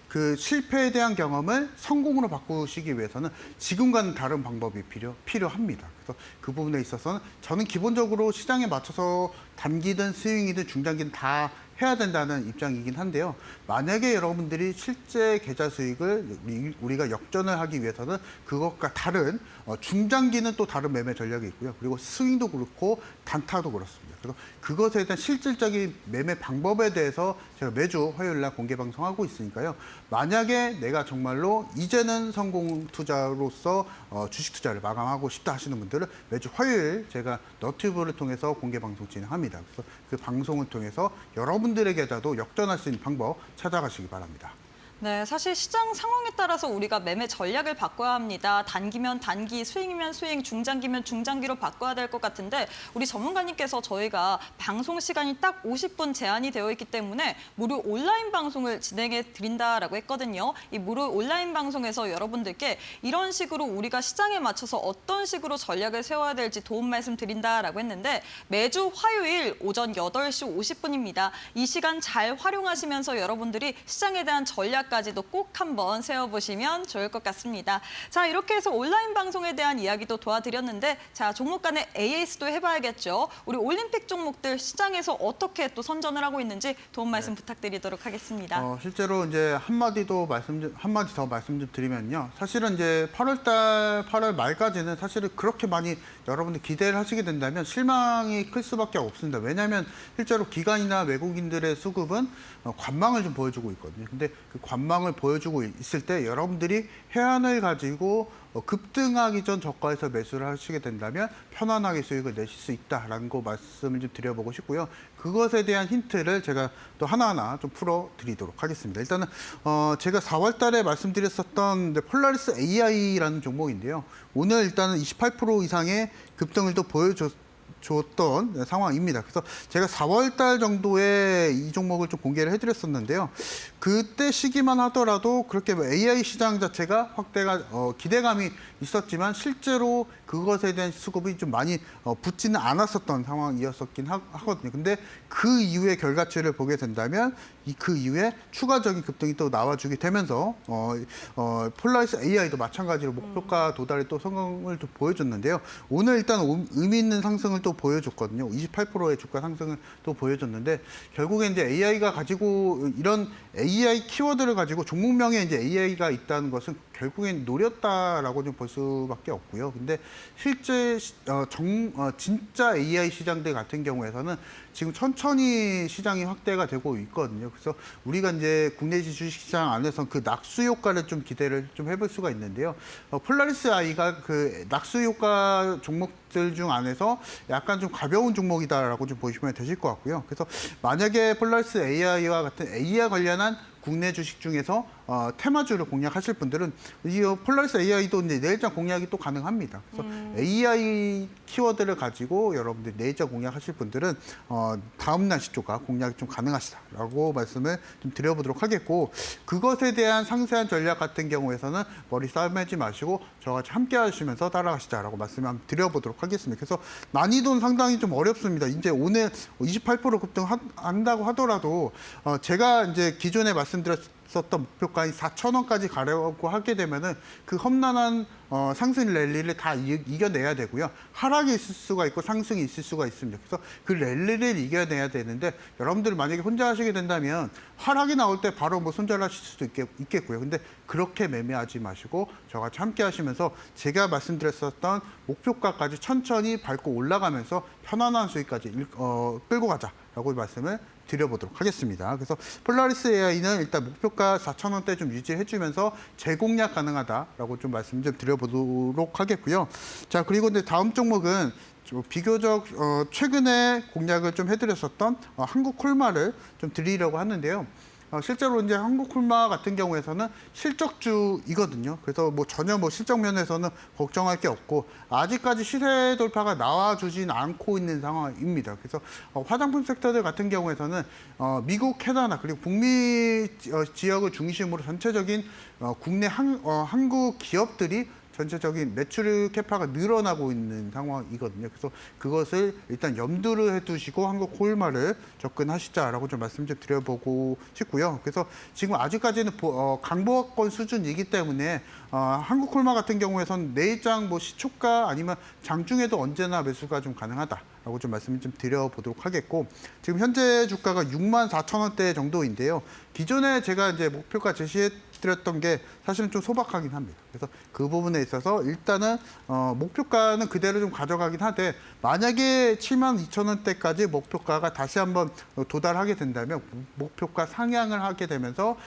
그 실패에 대한 경험을 성공으로 바꾸시기 위해서는 지금과는 다른 방법이 필요합니다. 그래서 그 부분에 있어서는 저는 기본적으로 시장에 맞춰서 단기든 스윙이든 중장기든 다 해야 된다는 입장이긴 한데요. 만약에 여러분들이 실제 계좌 수익을 우리가 역전을 하기 위해서는 그것과 다른 중장기는 또 다른 매매 전략이 있고요. 그리고 스윙도 그렇고 단타도 그렇습니다. 그래서 그것에 대한 실질적인 매매 방법에 대해서 제가 매주 화요일 날 공개 방송하고 있으니까요. 만약에 내가 정말로 이제는 성공 투자로서 주식 투자를 마감하고 싶다 하시는 분들은 매주 화요일 제가 너튜브를 통해서 공개 방송 진행합니다. 그래서 그 방송을 통해서 여러분들의 계좌도 역전할 수 있는 방법 찾아가시기 바랍니다. 네, 사실 시장 상황에 따라서 우리가 매매 전략을 바꿔야 합니다. 단기면 단기, 스윙이면 스윙, 중장기면 중장기로 바꿔야 될 것 같은데 우리 전문가님께서 저희가 방송 시간이 딱 50분 제한이 되어 있기 때문에 무료 온라인 방송을 진행해 드린다라고 했거든요. 이 무료 온라인 방송에서 여러분들께 이런 식으로 우리가 시장에 맞춰서 어떤 식으로 전략을 세워야 될지 도움 말씀 드린다라고 했는데 매주 화요일 오전 8시 50분입니다. 이 시간 잘 활용하시면서 여러분들이 시장에 대한 전략까지도 꼭 한번 세워보시면 좋을 것 같습니다. 자, 이렇게 해서 온라인 방송에 대한 이야기도 도와드렸는데 자, 종목 간의 AS도 해봐야겠죠. 우리 올림픽 종목들 시장에서 어떻게 또 선전을 하고 있는지 도움 말씀 부탁드리도록 하겠습니다. 실제로 이제 한마디 더 말씀 좀 드리면요. 사실은 이제 8월 말까지는 사실은 그렇게 많이 여러분들 기대를 하시게 된다면 실망이 클 수밖에 없습니다. 왜냐하면 실제로 기관이나 외국인들의 수급은 관망을 좀 보여주고 있거든요. 근데 그 관망을 보여주고 있을 때 여러분들이 해안을 가지고 급등하기 전 저가에서 매수를 하시게 된다면 편안하게 수익을 내실 수 있다라는 거 말씀을 좀 드려보고 싶고요. 그것에 대한 힌트를 제가 또 하나하나 좀 풀어드리도록 하겠습니다. 일단은 제가 4월 달에 말씀드렸었던 폴라리스 AI라는 종목인데요. 오늘 일단은 28% 이상의 급등을 또 줬던 상황입니다. 그래서 제가 4월 달 정도에 이 종목을 좀 공개를 해드렸었는데요. 그때 시기만 하더라도 그렇게 뭐 AI 시장 자체가 확대가 기대감이 있었지만 실제로 그것에 대한 수급이 좀 많이 붙지는 않았었던 상황이었었긴 하거든요. 근데 그 이후의 결과치를 보게 된다면 그 이후에 추가적인 급등이 또 나와주게 되면서 폴라리스 AI도 마찬가지로 목표가 도달에 또 성공을 또 보여줬는데요. 오늘 일단 의미 있는 상승을 또 보여줬거든요. 28%의 주가 상승을 또 보여줬는데 결국에 이제 AI가 가지고 이런 AI 키워드를 가지고 종목명에 이제 AI가 있다는 것은 결국엔 노렸다라고 좀 볼 수밖에 없고요. 근데 실제 진짜 AI 시장들 같은 경우에서는 지금 천천히 시장이 확대가 되고 있거든요. 그래서 우리가 이제 국내 주식시장 안에서 그 낙수 효과를 좀 기대를 좀 해볼 수가 있는데요. 폴라리스 AI가 그 낙수 효과 종목들 중 안에서 약간 좀 가벼운 종목이다라고 좀 보시면 되실 것 같고요. 그래서 만약에 폴라리스 AI와 같은 AI와 관련한 국내 주식 중에서 테마주를 공략하실 분들은 이 폴라리스 AI도 이제 내일장 공략이 또 가능합니다. 그래서 AI 키워드를 가지고 여러분들 내일장 공략하실 분들은 다음 날 시초가 공략이 좀 가능하시다라고 말씀을 좀 드려보도록 하겠고 그것에 대한 상세한 전략 같은 경우에서는 머리 싸매지 마시고 저와 같이 함께 하시면서 따라가시자라고 말씀을 한번 드려보도록 하겠습니다. 그래서 난이도는 상당히 좀 어렵습니다. 이제 오늘 28% 급등한다고 하더라도 제가 이제 기존에 말씀드렸었던 목표가인 4,000원까지 가려고 하게 되면은 그 험난한 상승 랠리를 다 이겨내야 되고요. 하락이 있을 수가 있고 상승이 있을 수가 있습니다. 그래서 그 랠리를 이겨내야 되는데 여러분들 만약에 혼자 하시게 된다면 하락이 나올 때 바로 뭐 손절하실 수도 있겠고요. 근데 그렇게 매매하지 마시고 저와 같이 함께 하시면서 제가 말씀드렸었던 목표가까지 천천히 밟고 올라가면서 편안한 수익까지 끌고 가자라고 말씀을 드려보도록 하겠습니다. 그래서 폴라리스 AI는 일단 목표가 4,000원대 좀 유지해주면서 재공략 가능하다라고 좀 말씀 좀 드려보도록 하겠고요. 자, 그리고 이제 다음 종목은 좀 비교적 최근에 공략을 좀 해드렸었던 한국콜마를 좀 드리려고 하는데요. 실제로 이제 한국콜마 같은 경우에서는 실적주이거든요. 그래서 뭐 전혀 뭐 실적 면에서는 걱정할 게 없고 아직까지 시세 돌파가 나와주진 않고 있는 상황입니다. 그래서 화장품 섹터들 같은 경우에서는 미국, 캐나다 그리고 북미 지역을 중심으로 전체적인 국내 한국 기업들이 전체적인 매출 캐파가 늘어나고 있는 상황이거든요. 그래서 그것을 일단 염두를 해두시고 한국 콜마를 접근하시자라고 좀 말씀 좀 드려보고 싶고요. 그래서 지금 아직까지는 강보합권 수준이기 때문에 한국 콜마 같은 경우에선 내일장 뭐 시초가 아니면 장중에도 언제나 매수가 좀 가능하다라고 좀 말씀 좀 드려보도록 하겠고 지금 현재 주가가 64,000원대 정도인데요. 기존에 제가 이제 목표가 제시해드렸던 게 사실은 좀 소박하긴 합니다. 그래서 그 부분에 있어서 일단은 목표가는 그대로 좀 가져가긴 하되 만약에 72,000원대까지 목표가가 다시 한번 도달하게 된다면 목표가 상향을 하게 되면서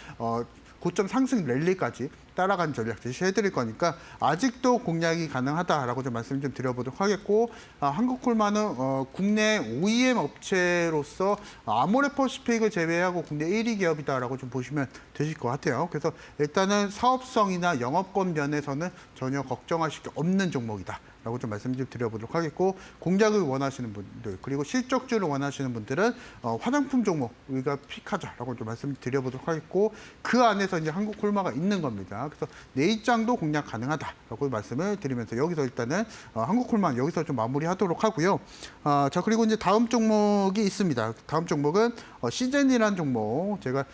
고점 상승 랠리까지 따라간 전략 제시해드릴 거니까 아직도 공략이 가능하다라고 좀 말씀 좀 드려보도록 하겠고 한국콜마는 국내 OEM 업체로서 아모레퍼시픽을 제외하고 국내 1위 기업이다라고 좀 보시면 되실 것 같아요. 그래서 일단은 사업성이나 영업권 면에서는 전혀 걱정하실 게 없는 종목이다. 라고 좀 말씀 좀 드려보도록 하겠고 공략을 원하시는 분들 그리고 실적주를 원하시는 분들은 화장품 종목 우리가 픽하자라고 좀 말씀 드려보도록 하겠고 그 안에서 이제 한국콜마가 있는 겁니다. 그래서 내일장도 공략 가능하다라고 말씀을 드리면서 여기서 일단은 한국콜마 여기서 좀 마무리하도록 하고요. 자 그리고 이제 다음 종목이 있습니다. 다음 종목은 시젠이라는 종목 제가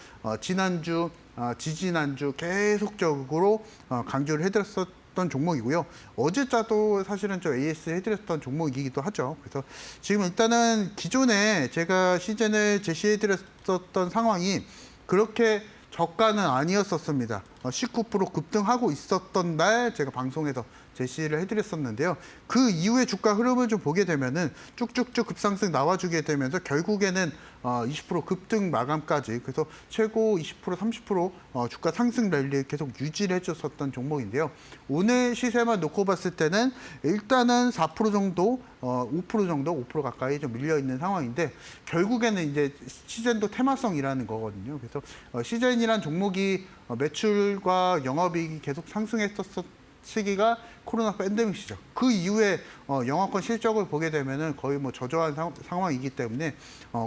지난주 지지난주 계속적으로 강조를 해드렸었던 종목이고요. 어제자도 사실은 저 AS 해드렸던 종목이기도 하죠. 그래서 지금 일단은 기존에 제가 시즌을 제시해드렸었던 상황이 그렇게 저가는 아니었었습니다. 19% 급등하고 있었던 날 제가 방송에서 제시를 해드렸었는데요. 그 이후에 주가 흐름을 좀 보게 되면은 쭉쭉쭉 급상승 나와주게 되면서 결국에는 20% 급등 마감까지 그래서 최고 20% 30% 주가 상승 랠리 계속 유지를 해줬었던 종목인데요. 오늘 시세만 놓고 봤을 때는 일단은 4% 정도 5% 정도 5% 가까이 좀 밀려 있는 상황인데 결국에는 이제 시젠도 테마성이라는 거거든요. 그래서 시젠이란 종목이 매출과 영업이익이 계속 상승했었던 시기가 코로나 팬데믹 시절. 그 이후에 영화권 실적을 보게 되면은 거의 뭐 저조한 상황이기 때문에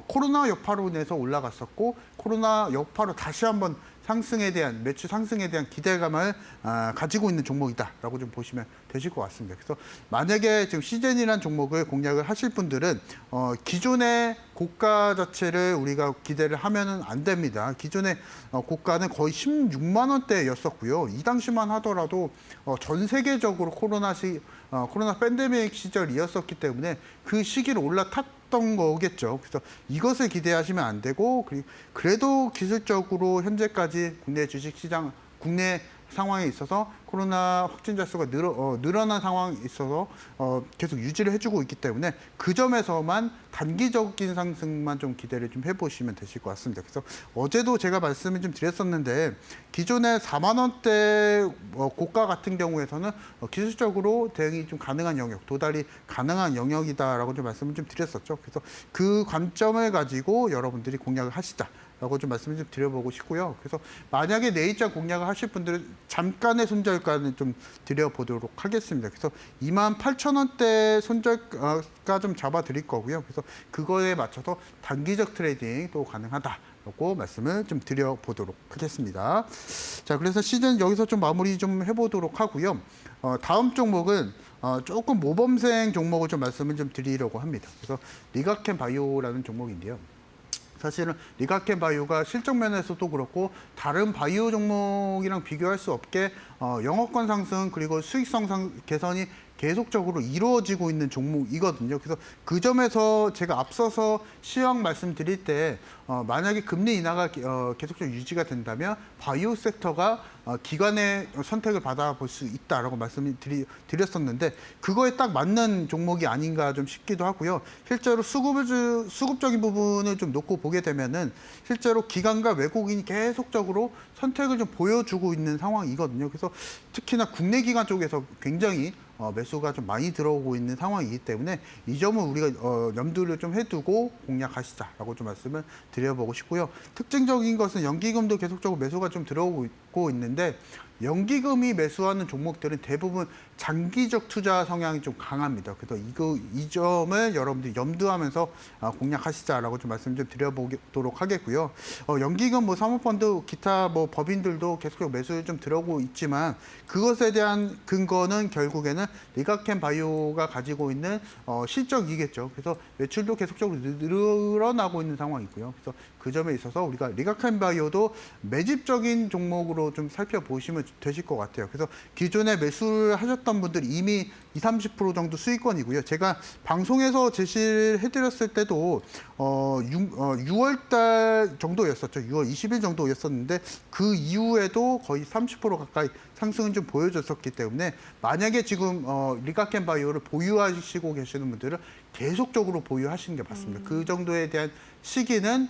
코로나 여파로 인해서 올라갔었고 코로나 여파로 다시 한번 매출 상승에 대한 기대감을 가지고 있는 종목이다라고 좀 보시면 되실 것 같습니다. 그래서 만약에 지금 시즌이라는 종목을 공략을 하실 분들은 기존의 고가 자체를 우리가 기대를 하면은 안 됩니다. 기존의 고가는 거의 16만 원대였었고요. 이 당시만 하더라도 전 세계적으로 코로나 팬데믹 시절이었었기 때문에 그 시기를 올라탔던 거겠죠. 그래서 이것을 기대하시면 안 되고 그래도 기술적으로 현재까지 국내 상황에 있어서 코로나 확진자 수가 늘어난 상황에 있어서 계속 유지를 해주고 있기 때문에 그 점에서만 단기적인 상승만 좀 기대를 좀 해보시면 되실 것 같습니다. 그래서 어제도 제가 말씀을 좀 드렸었는데 기존의 4만 원대 고가 같은 경우에서는 기술적으로 대응이 좀 가능한 영역, 도달이 가능한 영역이다라고 좀 말씀을 좀 드렸었죠. 그래서 그 관점을 가지고 여러분들이 공략을 하시자. 라고 좀 말씀을 좀 드려보고 싶고요. 그래서 만약에 내일장 공략을 하실 분들은 잠깐의 손절가는 좀 드려보도록 하겠습니다. 그래서 28,000원대 손절가 좀 잡아드릴 거고요. 그래서 그거에 맞춰서 단기적 트레이딩도 가능하다라고 말씀을 좀 드려보도록 하겠습니다. 자, 그래서 시즌 여기서 좀 마무리 좀 해보도록 하고요. 다음 종목은 조금 모범생 종목을 좀 말씀을 좀 드리려고 합니다. 그래서 리가켄 바이오라는 종목인데요. 사실은 리가켄 바이오가 실적 면에서도 그렇고 다른 바이오 종목이랑 비교할 수 없게 영업권 상승 그리고 수익성 개선이 계속적으로 이루어지고 있는 종목이거든요. 그래서 그 점에서 제가 앞서서 시황 말씀드릴 때 만약에 금리 인하가 계속적으로 유지가 된다면 바이오 섹터가 기관의 선택을 받아볼 수 있다라고 말씀을 드렸었는데 그거에 딱 맞는 종목이 아닌가 좀 싶기도 하고요. 실제로 수급적인 부분을 좀 놓고 보게 되면은 실제로 기관과 외국인이 계속적으로 선택을 좀 보여주고 있는 상황이거든요. 그래서 특히나 국내 기관 쪽에서 굉장히 매수가 좀 많이 들어오고 있는 상황이기 때문에 이 점은 우리가 염두를 좀 해두고 공략하시자라고 좀 말씀을 드려보고 싶고요. 특징적인 것은 연기금도 계속적으로 매수가 좀 들어오고 있는데 연기금이 매수하는 종목들은 대부분 장기적 투자 성향이 좀 강합니다. 그래서 이 점을 여러분들이 염두하면서 공략하시자라고 좀 말씀 좀 드려보도록 하겠고요. 연기금 뭐 사모펀드 기타 뭐 법인들도 계속적으로 매수를 좀 들어오고 있지만 그것에 대한 근거는 결국에는 리가켄 바이오가 가지고 있는 실적이겠죠. 그래서 매출도 계속적으로 늘어나고 있는 상황이고요. 그래서 그 점에 있어서 우리가 리가켄 바이오도 매집적인 종목으로 좀 살펴보시면 되실 것 같아요. 그래서 기존에 매수를 하셨던 분들이 이미 20-30% 정도 수익권이고요. 제가 방송에서 제시를 해드렸을 때도 6월 달 정도였었죠. 6월 20일 정도였었는데 그 이후에도 거의 30% 가까이 상승은 좀 보여줬었기 때문에 만약에 지금 리가켄 바이오를 보유하시고 계시는 분들은 계속적으로 보유하시는 게 맞습니다. 그 정도에 대한 시기는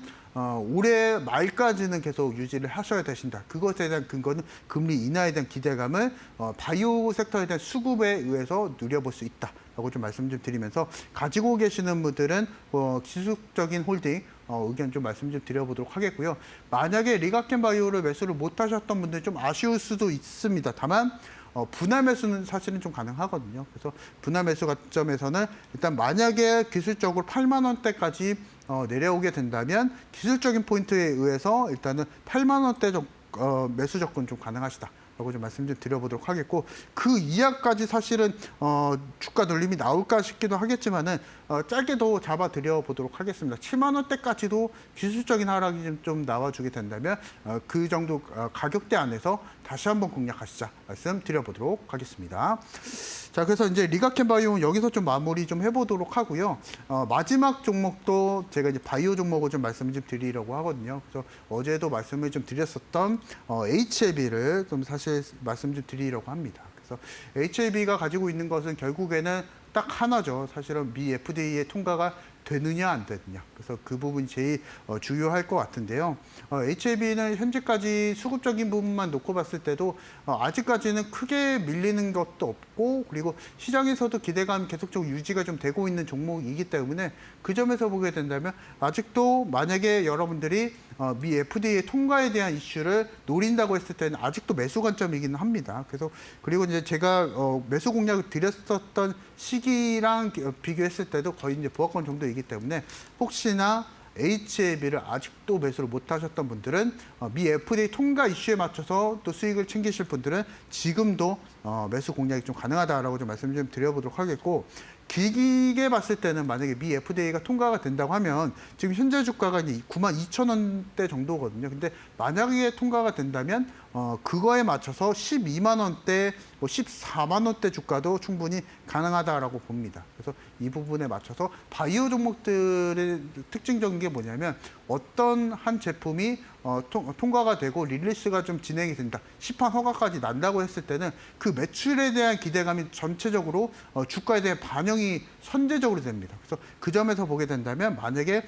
올해 말까지는 계속 유지를 하셔야 되신다. 그것에 대한 근거는 금리 인하에 대한 기대감을 바이오 섹터에 대한 수급에 의해서 누려볼 수 있다라고 좀 말씀 좀 드리면서 가지고 계시는 분들은 지속적인 홀딩 의견 좀 말씀 좀 드려보도록 하겠고요. 만약에 리가켄 바이오를 매수를 못 하셨던 분들 좀 아쉬울 수도 있습니다. 다만 분할 매수는 사실은 좀 가능하거든요. 그래서 분할 매수 관점에서는 일단 만약에 기술적으로 8만 원대까지 내려오게 된다면 기술적인 포인트에 의해서 일단은 8만 원대 매수 접근 좀 가능하시다라고 좀 말씀 좀 드려보도록 하겠고 그 이하까지 사실은 주가 눌림이 나올까 싶기도 하겠지만은 짧게도 잡아 드려보도록 하겠습니다. 7만 원대까지도 기술적인 하락이 좀 나와주게 된다면 그 정도 가격대 안에서 다시 한번 공략하시자 말씀 드려보도록 하겠습니다. 자, 그래서 이제 리가켄 바이오는 여기서 좀 마무리 좀 해보도록 하고요. 마지막 종목도 제가 이제 바이오 종목을 좀 말씀을 좀 드리려고 하거든요. 그래서 어제도 말씀을 좀 드렸었던 HLB를 좀 사실 말씀 좀 드리려고 합니다. 그래서 HLB가 가지고 있는 것은 결국에는 딱 하나죠. 사실은 미 FDA의 통과가 되느냐 안 되느냐. 그래서 그 부분이 제일 중요할 것 같은데요. HLB는 현재까지 수급적인 부분만 놓고 봤을 때도 아직까지는 크게 밀리는 것도 없고 그리고 시장에서도 기대감 계속적으로 유지가 좀 되고 있는 종목이기 때문에 그 점에서 보게 된다면 아직도 만약에 여러분들이 미 FDA 통과에 대한 이슈를 노린다고 했을 때는 아직도 매수 관점이기는 합니다. 그래서 그리고 이제 제가 매수 공략을 드렸었던 시기랑 비교했을 때도 거의 이제 보합권 정도이기 때문에 혹시나 HLB를 아직도 매수를 못 하셨던 분들은 미 FDA 통과 이슈에 맞춰서 또 수익을 챙기실 분들은 지금도 매수 공략이 좀 가능하다라고 좀 말씀 좀 드려보도록 하겠고 길게 봤을 때는 만약에 미 FDA가 통과가 된다고 하면 지금 현재 주가가 이제 92,000원대 정도거든요. 근데 만약에 통과가 된다면 그거에 맞춰서 12만 원대, 뭐 14만 원대 주가도 충분히 가능하다라고 봅니다. 그래서 이 부분에 맞춰서 바이오 종목들의 특징적인 게 뭐냐면 어떤 한 제품이 통과가 되고 릴리스가 좀 진행이 된다. 시판 허가까지 난다고 했을 때는 그 매출에 대한 기대감이 전체적으로 주가에 대한 반영이 선제적으로 됩니다. 그래서 그 점에서 보게 된다면 만약에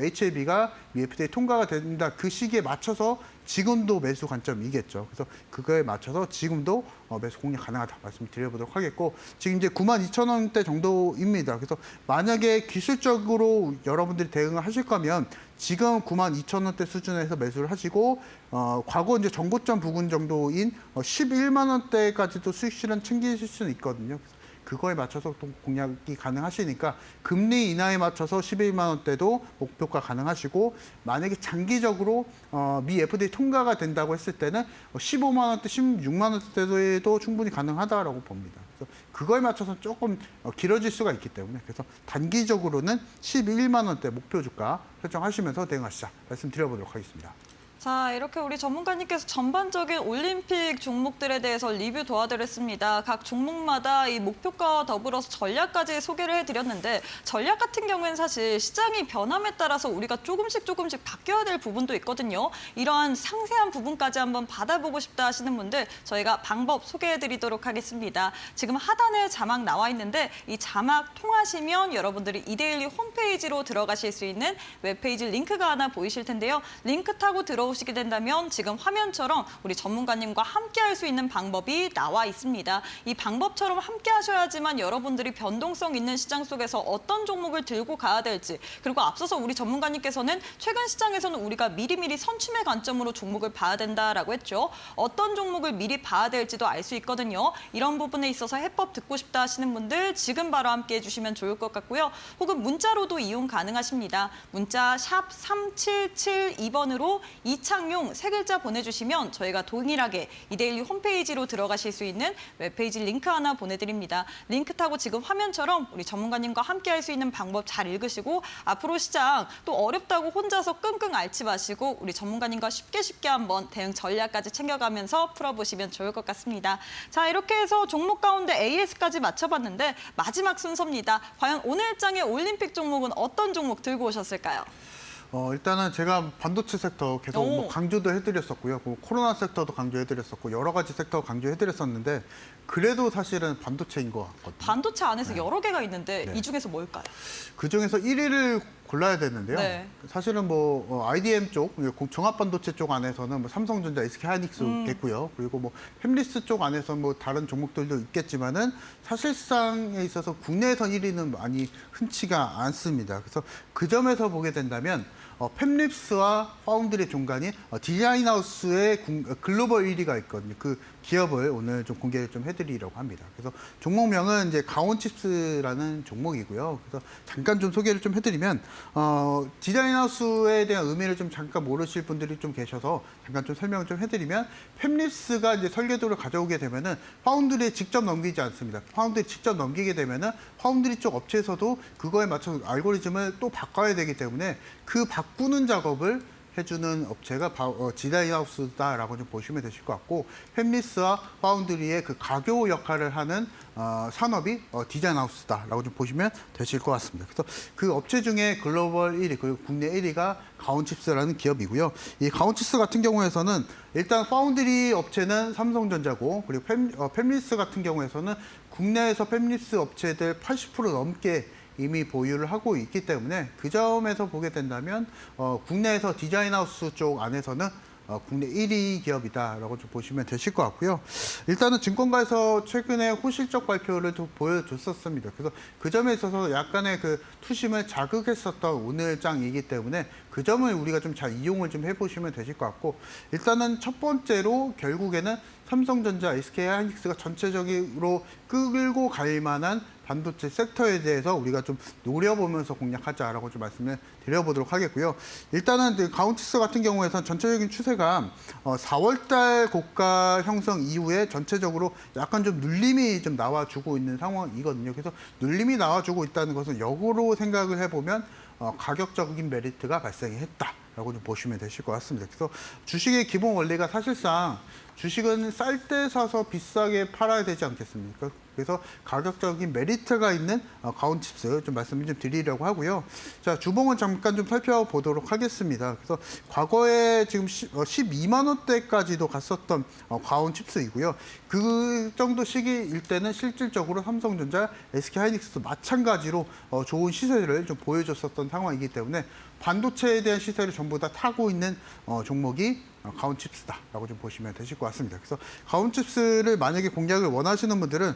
HLB가 FDA 통과가 된다 그 시기에 맞춰서 지금도 매수 관점이겠죠. 그래서 그거에 맞춰서 지금도 매수 공략 가능하다 말씀드려보도록 하겠고 지금 이제 92,000원대 정도입니다. 그래서 만약에 기술적으로 여러분들이 대응을 하실 거면 지금 92,000원대 수준에서 매수를 하시고 과거 이제 전고점 부근 정도인 11만 원대까지도 수익 실현 챙기실 수는 있거든요. 그거에 맞춰서 또 공략이 가능하시니까 금리 인하에 맞춰서 11만 원대도 목표가 가능하시고 만약에 장기적으로 미 FDA 통과가 된다고 했을 때는 15만 원대, 16만 원대도 충분히 가능하다라고 봅니다. 그래서 그거에 맞춰서 조금 길어질 수가 있기 때문에 그래서 단기적으로는 11만 원대 목표 주가 설정하시면서 대응하시자 말씀드려보도록 하겠습니다. 자, 이렇게 우리 전문가님께서 전반적인 올림픽 종목들에 대해서 리뷰 도와드렸습니다. 각 종목마다 이 목표가와 더불어서 전략까지 소개를 해드렸는데 전략 같은 경우에는 사실 시장이 변함에 따라서 우리가 조금씩 바뀌어야 될 부분도 있거든요. 이러한 상세한 부분까지 한번 받아보고 싶다 하시는 분들 저희가 방법 소개해드리도록 하겠습니다. 지금 하단에 자막 나와 있는데 이 자막 통하시면 여러분들이 이데일리 홈페이지로 들어가실 수 있는 웹페이지 링크가 하나 보이실 텐데요. 링크 타고 들어오시게 된다면 지금 화면처럼 우리 전문가님과 함께 할 수 있는 방법이 나와 있습니다. 이 방법처럼 함께 하셔야지만 여러분들이 변동성 있는 시장 속에서 어떤 종목을 들고 가야 될지 그리고 앞서서 우리 전문가님께서는 최근 시장에서는 우리가 미리미리 선춤의 관점으로 종목을 봐야 된다라고 했죠. 어떤 종목을 미리 봐야 될지도 알 수 있거든요. 이런 부분에 있어서 해법 듣고 싶다 하시는 분들 지금 바로 함께 해주시면 좋을 것 같고요. 혹은 문자로도 이용 가능하십니다. 문자 샵 3772번으로 이창용 세 글자 보내주시면 저희가 동일하게 이데일리 홈페이지로 들어가실 수 있는 웹페이지 링크 하나 보내드립니다. 링크 타고 지금 화면처럼 우리 전문가님과 함께 할 수 있는 방법 잘 읽으시고 앞으로 시장 또 어렵다고 혼자서 끙끙 앓지 마시고 우리 전문가님과 쉽게 한번 대응 전략까지 챙겨가면서 풀어보시면 좋을 것 같습니다. 자, 이렇게 해서 종목 가운데 AS까지 맞춰봤는데 마지막 순서입니다. 과연 오늘 장의 올림픽 종목은 어떤 종목 들고 오셨을까요? 일단은 제가 반도체 섹터 계속 뭐 강조도 해드렸었고요. 코로나 섹터도 강조해드렸었고 여러 가지 섹터 강조해드렸었는데 그래도 사실은 반도체인 것 같거든요. 반도체 안에서 여러 개가 있는데 네. 이 중에서 뭘까요? 그중에서 1위를 골라야 되는데요. 네. 사실은 뭐 IDM 쪽, 종합반도체 쪽 안에서는 뭐 삼성전자, SK하이닉스겠고요. 그리고 뭐 팹리스 쪽 안에서 뭐 다른 종목들도 있겠지만은 사실상에 있어서 국내에서 1위는 많이 흔치가 않습니다. 그래서 그 점에서 보게 된다면 팹립스와 파운드리 종간인 디자인하우스의 글로벌 1위가 있거든요. 그 기업을 오늘 좀 공개를 좀 해드리려고 합니다. 그래서 종목명은 이제 가온칩스라는 종목이고요. 그래서 잠깐 좀 소개를 좀 해드리면 디자인하우스에 대한 의미를 좀 잠깐 모르실 분들이 좀 계셔서 잠깐 좀 설명을 좀 해드리면 팹립스가 이제 설계도를 가져오게 되면은 파운드리에 직접 넘기지 않습니다. 파운드리에 직접 넘기게 되면은 파운드리 쪽 업체에서도 그거에 맞춰서 알고리즘을 또 바꿔야 되기 때문에 그 바꾸는 작업을 해주는 업체가 디자인하우스다라고 좀 보시면 되실 것 같고 팹리스와 파운드리의 그 가교 역할을 하는 산업이 디자인하우스다라고 좀 보시면 되실 것 같습니다. 그래서 그 업체 중에 글로벌 1위 그리고 국내 1위가 가온칩스라는 기업이고요. 이 가온칩스 같은 경우에서는 일단 파운드리 업체는 삼성전자고 그리고 팹리스 같은 경우에서는 국내에서 팹리스 업체들 80% 넘게 이미 보유를 하고 있기 때문에 그 점에서 보게 된다면 국내에서 디자인하우스 쪽 안에서는 국내 1위 기업이다라고 좀 보시면 되실 것 같고요. 일단은 증권가에서 최근에 호실적 발표를 또 보여줬었습니다. 그래서 그 점에 있어서 약간의 그 투심을 자극했었던 오늘장이기 때문에 그 점을 우리가 좀 잘 이용을 좀 해보시면 되실 것 같고, 일단은 첫 번째로 결국에는 삼성전자, SK하이닉스가 전체적으로 끌고 갈 만한 반도체 섹터에 대해서 우리가 좀 노려보면서 공략하자라고 좀 말씀을 드려보도록 하겠고요. 일단은 가온치스 같은 경우에선 전체적인 추세가 4월달 고가 형성 이후에 전체적으로 약간 좀 눌림이 좀 나와주고 있는 상황이거든요. 그래서 눌림이 나와주고 있다는 것은 역으로 생각을 해보면 가격적인 메리트가 발생했다라고 좀 보시면 되실 것 같습니다. 그래서 주식의 기본 원리가 사실상 주식은 쌀 때 사서 비싸게 팔아야 되지 않겠습니까? 그래서 가격적인 메리트가 있는 가온칩스 좀 말씀을 좀 드리려고 하고요. 자, 주봉은 잠깐 좀 살펴보도록 하겠습니다. 그래서 과거에 지금 12만 원대까지도 갔었던 가온칩스이고요. 그 정도 시기일 때는 실질적으로 삼성전자, SK하이닉스도 마찬가지로 좋은 시세를 좀 보여줬었던 상황이기 때문에 반도체에 대한 시세를 전부 다 타고 있는 종목이 가온칩스다라고 좀 보시면 되실 것 같습니다. 그래서 가온칩스를 만약에 공략을 원하시는 분들은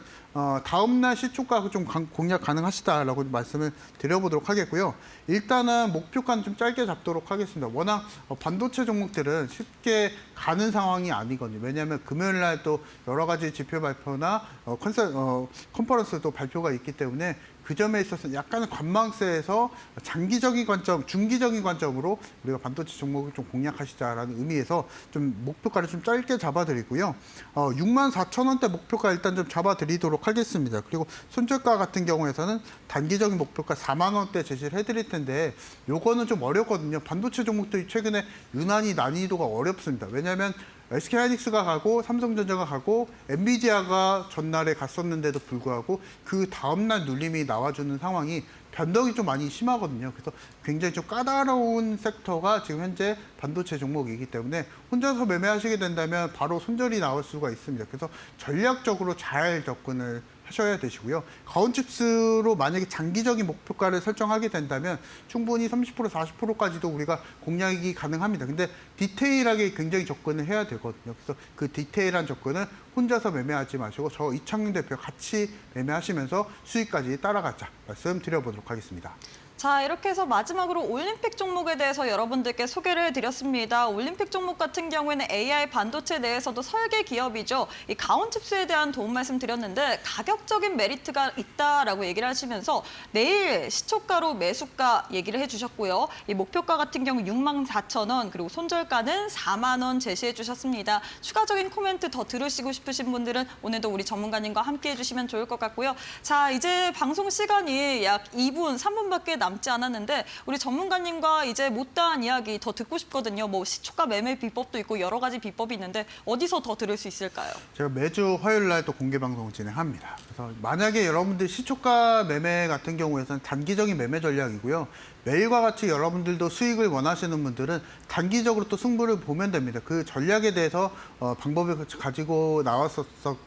다음날 시초가 좀 공략 가능하시다라고 말씀을 드려보도록 하겠고요. 일단은 목표가는 좀 짧게 잡도록 하겠습니다. 워낙 반도체 종목들은 쉽게 가는 상황이 아니거든요. 왜냐하면 금요일 날 또 여러 가지 지표 발표나 컨퍼런스도 발표가 있기 때문에 그 점에 있어서 약간의 관망세에서 장기적인 관점, 중기적인 관점으로 우리가 반도체 종목을 좀 공략하시자라는 의미에서 좀 목표가를 좀 짧게 잡아드리고요. 64,000원대 목표가 일단 좀 잡아드리도록 하겠습니다. 그리고 손절가 같은 경우에서는 단기적인 목표가 4만 원대 제시를 해드릴 텐데 요거는 좀 어렵거든요. 반도체 종목들이 최근에 유난히 난이도가 어렵습니다. 왜냐하면 SK하이닉스가 가고 삼성전자가 가고 엔비디아가 전날에 갔었는데도 불구하고 그 다음날 눌림이 나와주는 상황이 변동이 좀 많이 심하거든요. 그래서 굉장히 좀 까다로운 섹터가 지금 현재 반도체 종목이기 때문에 혼자서 매매하시게 된다면 바로 손절이 나올 수가 있습니다. 그래서 전략적으로 잘 접근을 하셔야 되시고요. 가온칩스로 만약에 장기적인 목표가를 설정하게 된다면 충분히 30%, 40%까지도 우리가 공략이 가능합니다. 근데 디테일하게 굉장히 접근을 해야 되거든요. 그래서 그 디테일한 접근을 혼자서 매매하지 마시고 저 이창용 대표 같이 매매하시면서 수익까지 따라가자 말씀드려보도록 하겠습니다. 자, 이렇게 해서 마지막으로 올림픽 종목에 대해서 여러분들께 소개를 드렸습니다. 올림픽 종목 같은 경우에는 AI 반도체 내에서도 설계 기업이죠. 이 가온칩스에 대한 도움 말씀 드렸는데 가격적인 메리트가 있다라고 얘기를 하시면서 내일 시초가로 매수가 얘기를 해주셨고요. 이 목표가 같은 경우 64,000원 그리고 손절가는 4만 원 제시해 주셨습니다. 추가적인 코멘트 더 들으시고 싶으신 분들은 오늘도 우리 전문가님과 함께 해주시면 좋을 것 같고요. 자, 이제 방송 시간이 약 2분, 3분밖에 남지 않았는데 우리 전문가님과 이제 못다한 이야기 더 듣고 싶거든요. 뭐 시초가 매매 비법도 있고 여러 가지 비법이 있는데 어디서 더 들을 수 있을까요? 제가 매주 화요일 날 또 공개 방송을 진행합니다. 그래서 만약에 여러분들 시초가 매매 같은 경우에는 단기적인 매매 전략이고요. 매일과 같이 여러분들도 수익을 원하시는 분들은 단기적으로 또 승부를 보면 됩니다. 그 전략에 대해서 방법을 가지고 나왔었던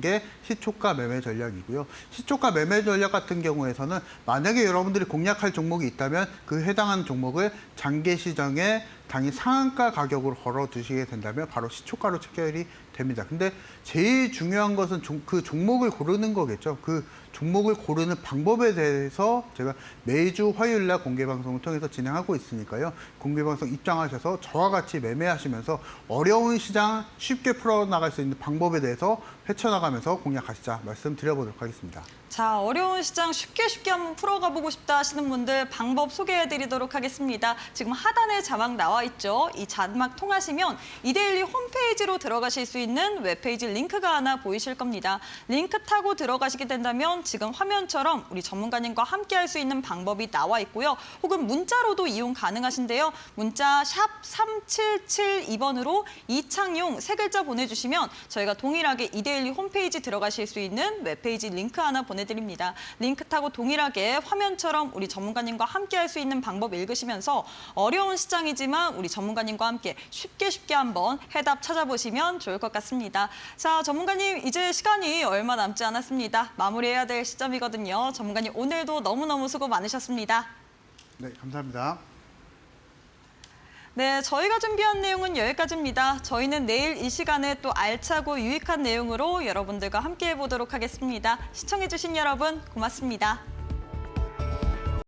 게 시초가 매매 전략이고요. 시초가 매매 전략 같은 경우에서는 만약에 여러분들이 공략할 종목이 있다면 그 해당하는 종목을 장기 시장에 당일 상한가 가격으로 걸어두시게 된다면 바로 시초가로 체결이 됩니다. 근데 제일 중요한 것은 그 종목을 고르는 거겠죠. 그 종목을 고르는 방법에 대해서 제가 매주 화요일 날 공개 방송을 통해서 진행하고 있으니까요. 공개 방송 입장하셔서 저와 같이 매매하시면서 어려운 시장 쉽게 풀어나갈 수 있는 방법에 대해서 헤쳐나가면서 공략하시자 말씀드려보도록 하겠습니다. 자, 어려운 시장 쉽게 한번 풀어가 보고 싶다 하시는 분들 방법 소개해드리도록 하겠습니다. 지금 하단에 자막 나와 있죠. 이 자막 통하시면 이데일리 홈페이지로 들어가실 수 있는 웹페이지 링크가 하나 보이실 겁니다. 링크 타고 들어가시게 된다면 지금 화면처럼 우리 전문가님과 함께 할 수 있는 방법이 나와 있고요. 혹은 문자로도 이용 가능하신데요. 문자 샵 3772번으로 이창용 세 글자 보내주시면 저희가 동일하게 이데일리 홈페이지 홈페이지 들어가실 수 있는 웹페이지 링크 하나 보내드립니다. 링크 타고 동일하게 화면처럼 우리 전문가님과 함께 할 수 있는 방법 읽으시면서 어려운 시장이지만 우리 전문가님과 함께 쉽게 한번 해답 찾아보시면 좋을 것 같습니다. 자, 전문가님 이제 시간이 얼마 남지 않았습니다. 마무리해야 될 시점이거든요. 전문가님 오늘도 너무너무 수고 많으셨습니다. 네, 감사합니다. 네, 저희가 준비한 내용은 여기까지입니다. 저희는 내일 이 시간에 또 알차고 유익한 내용으로 여러분들과 함께 해보도록 하겠습니다. 시청해주신 여러분 고맙습니다.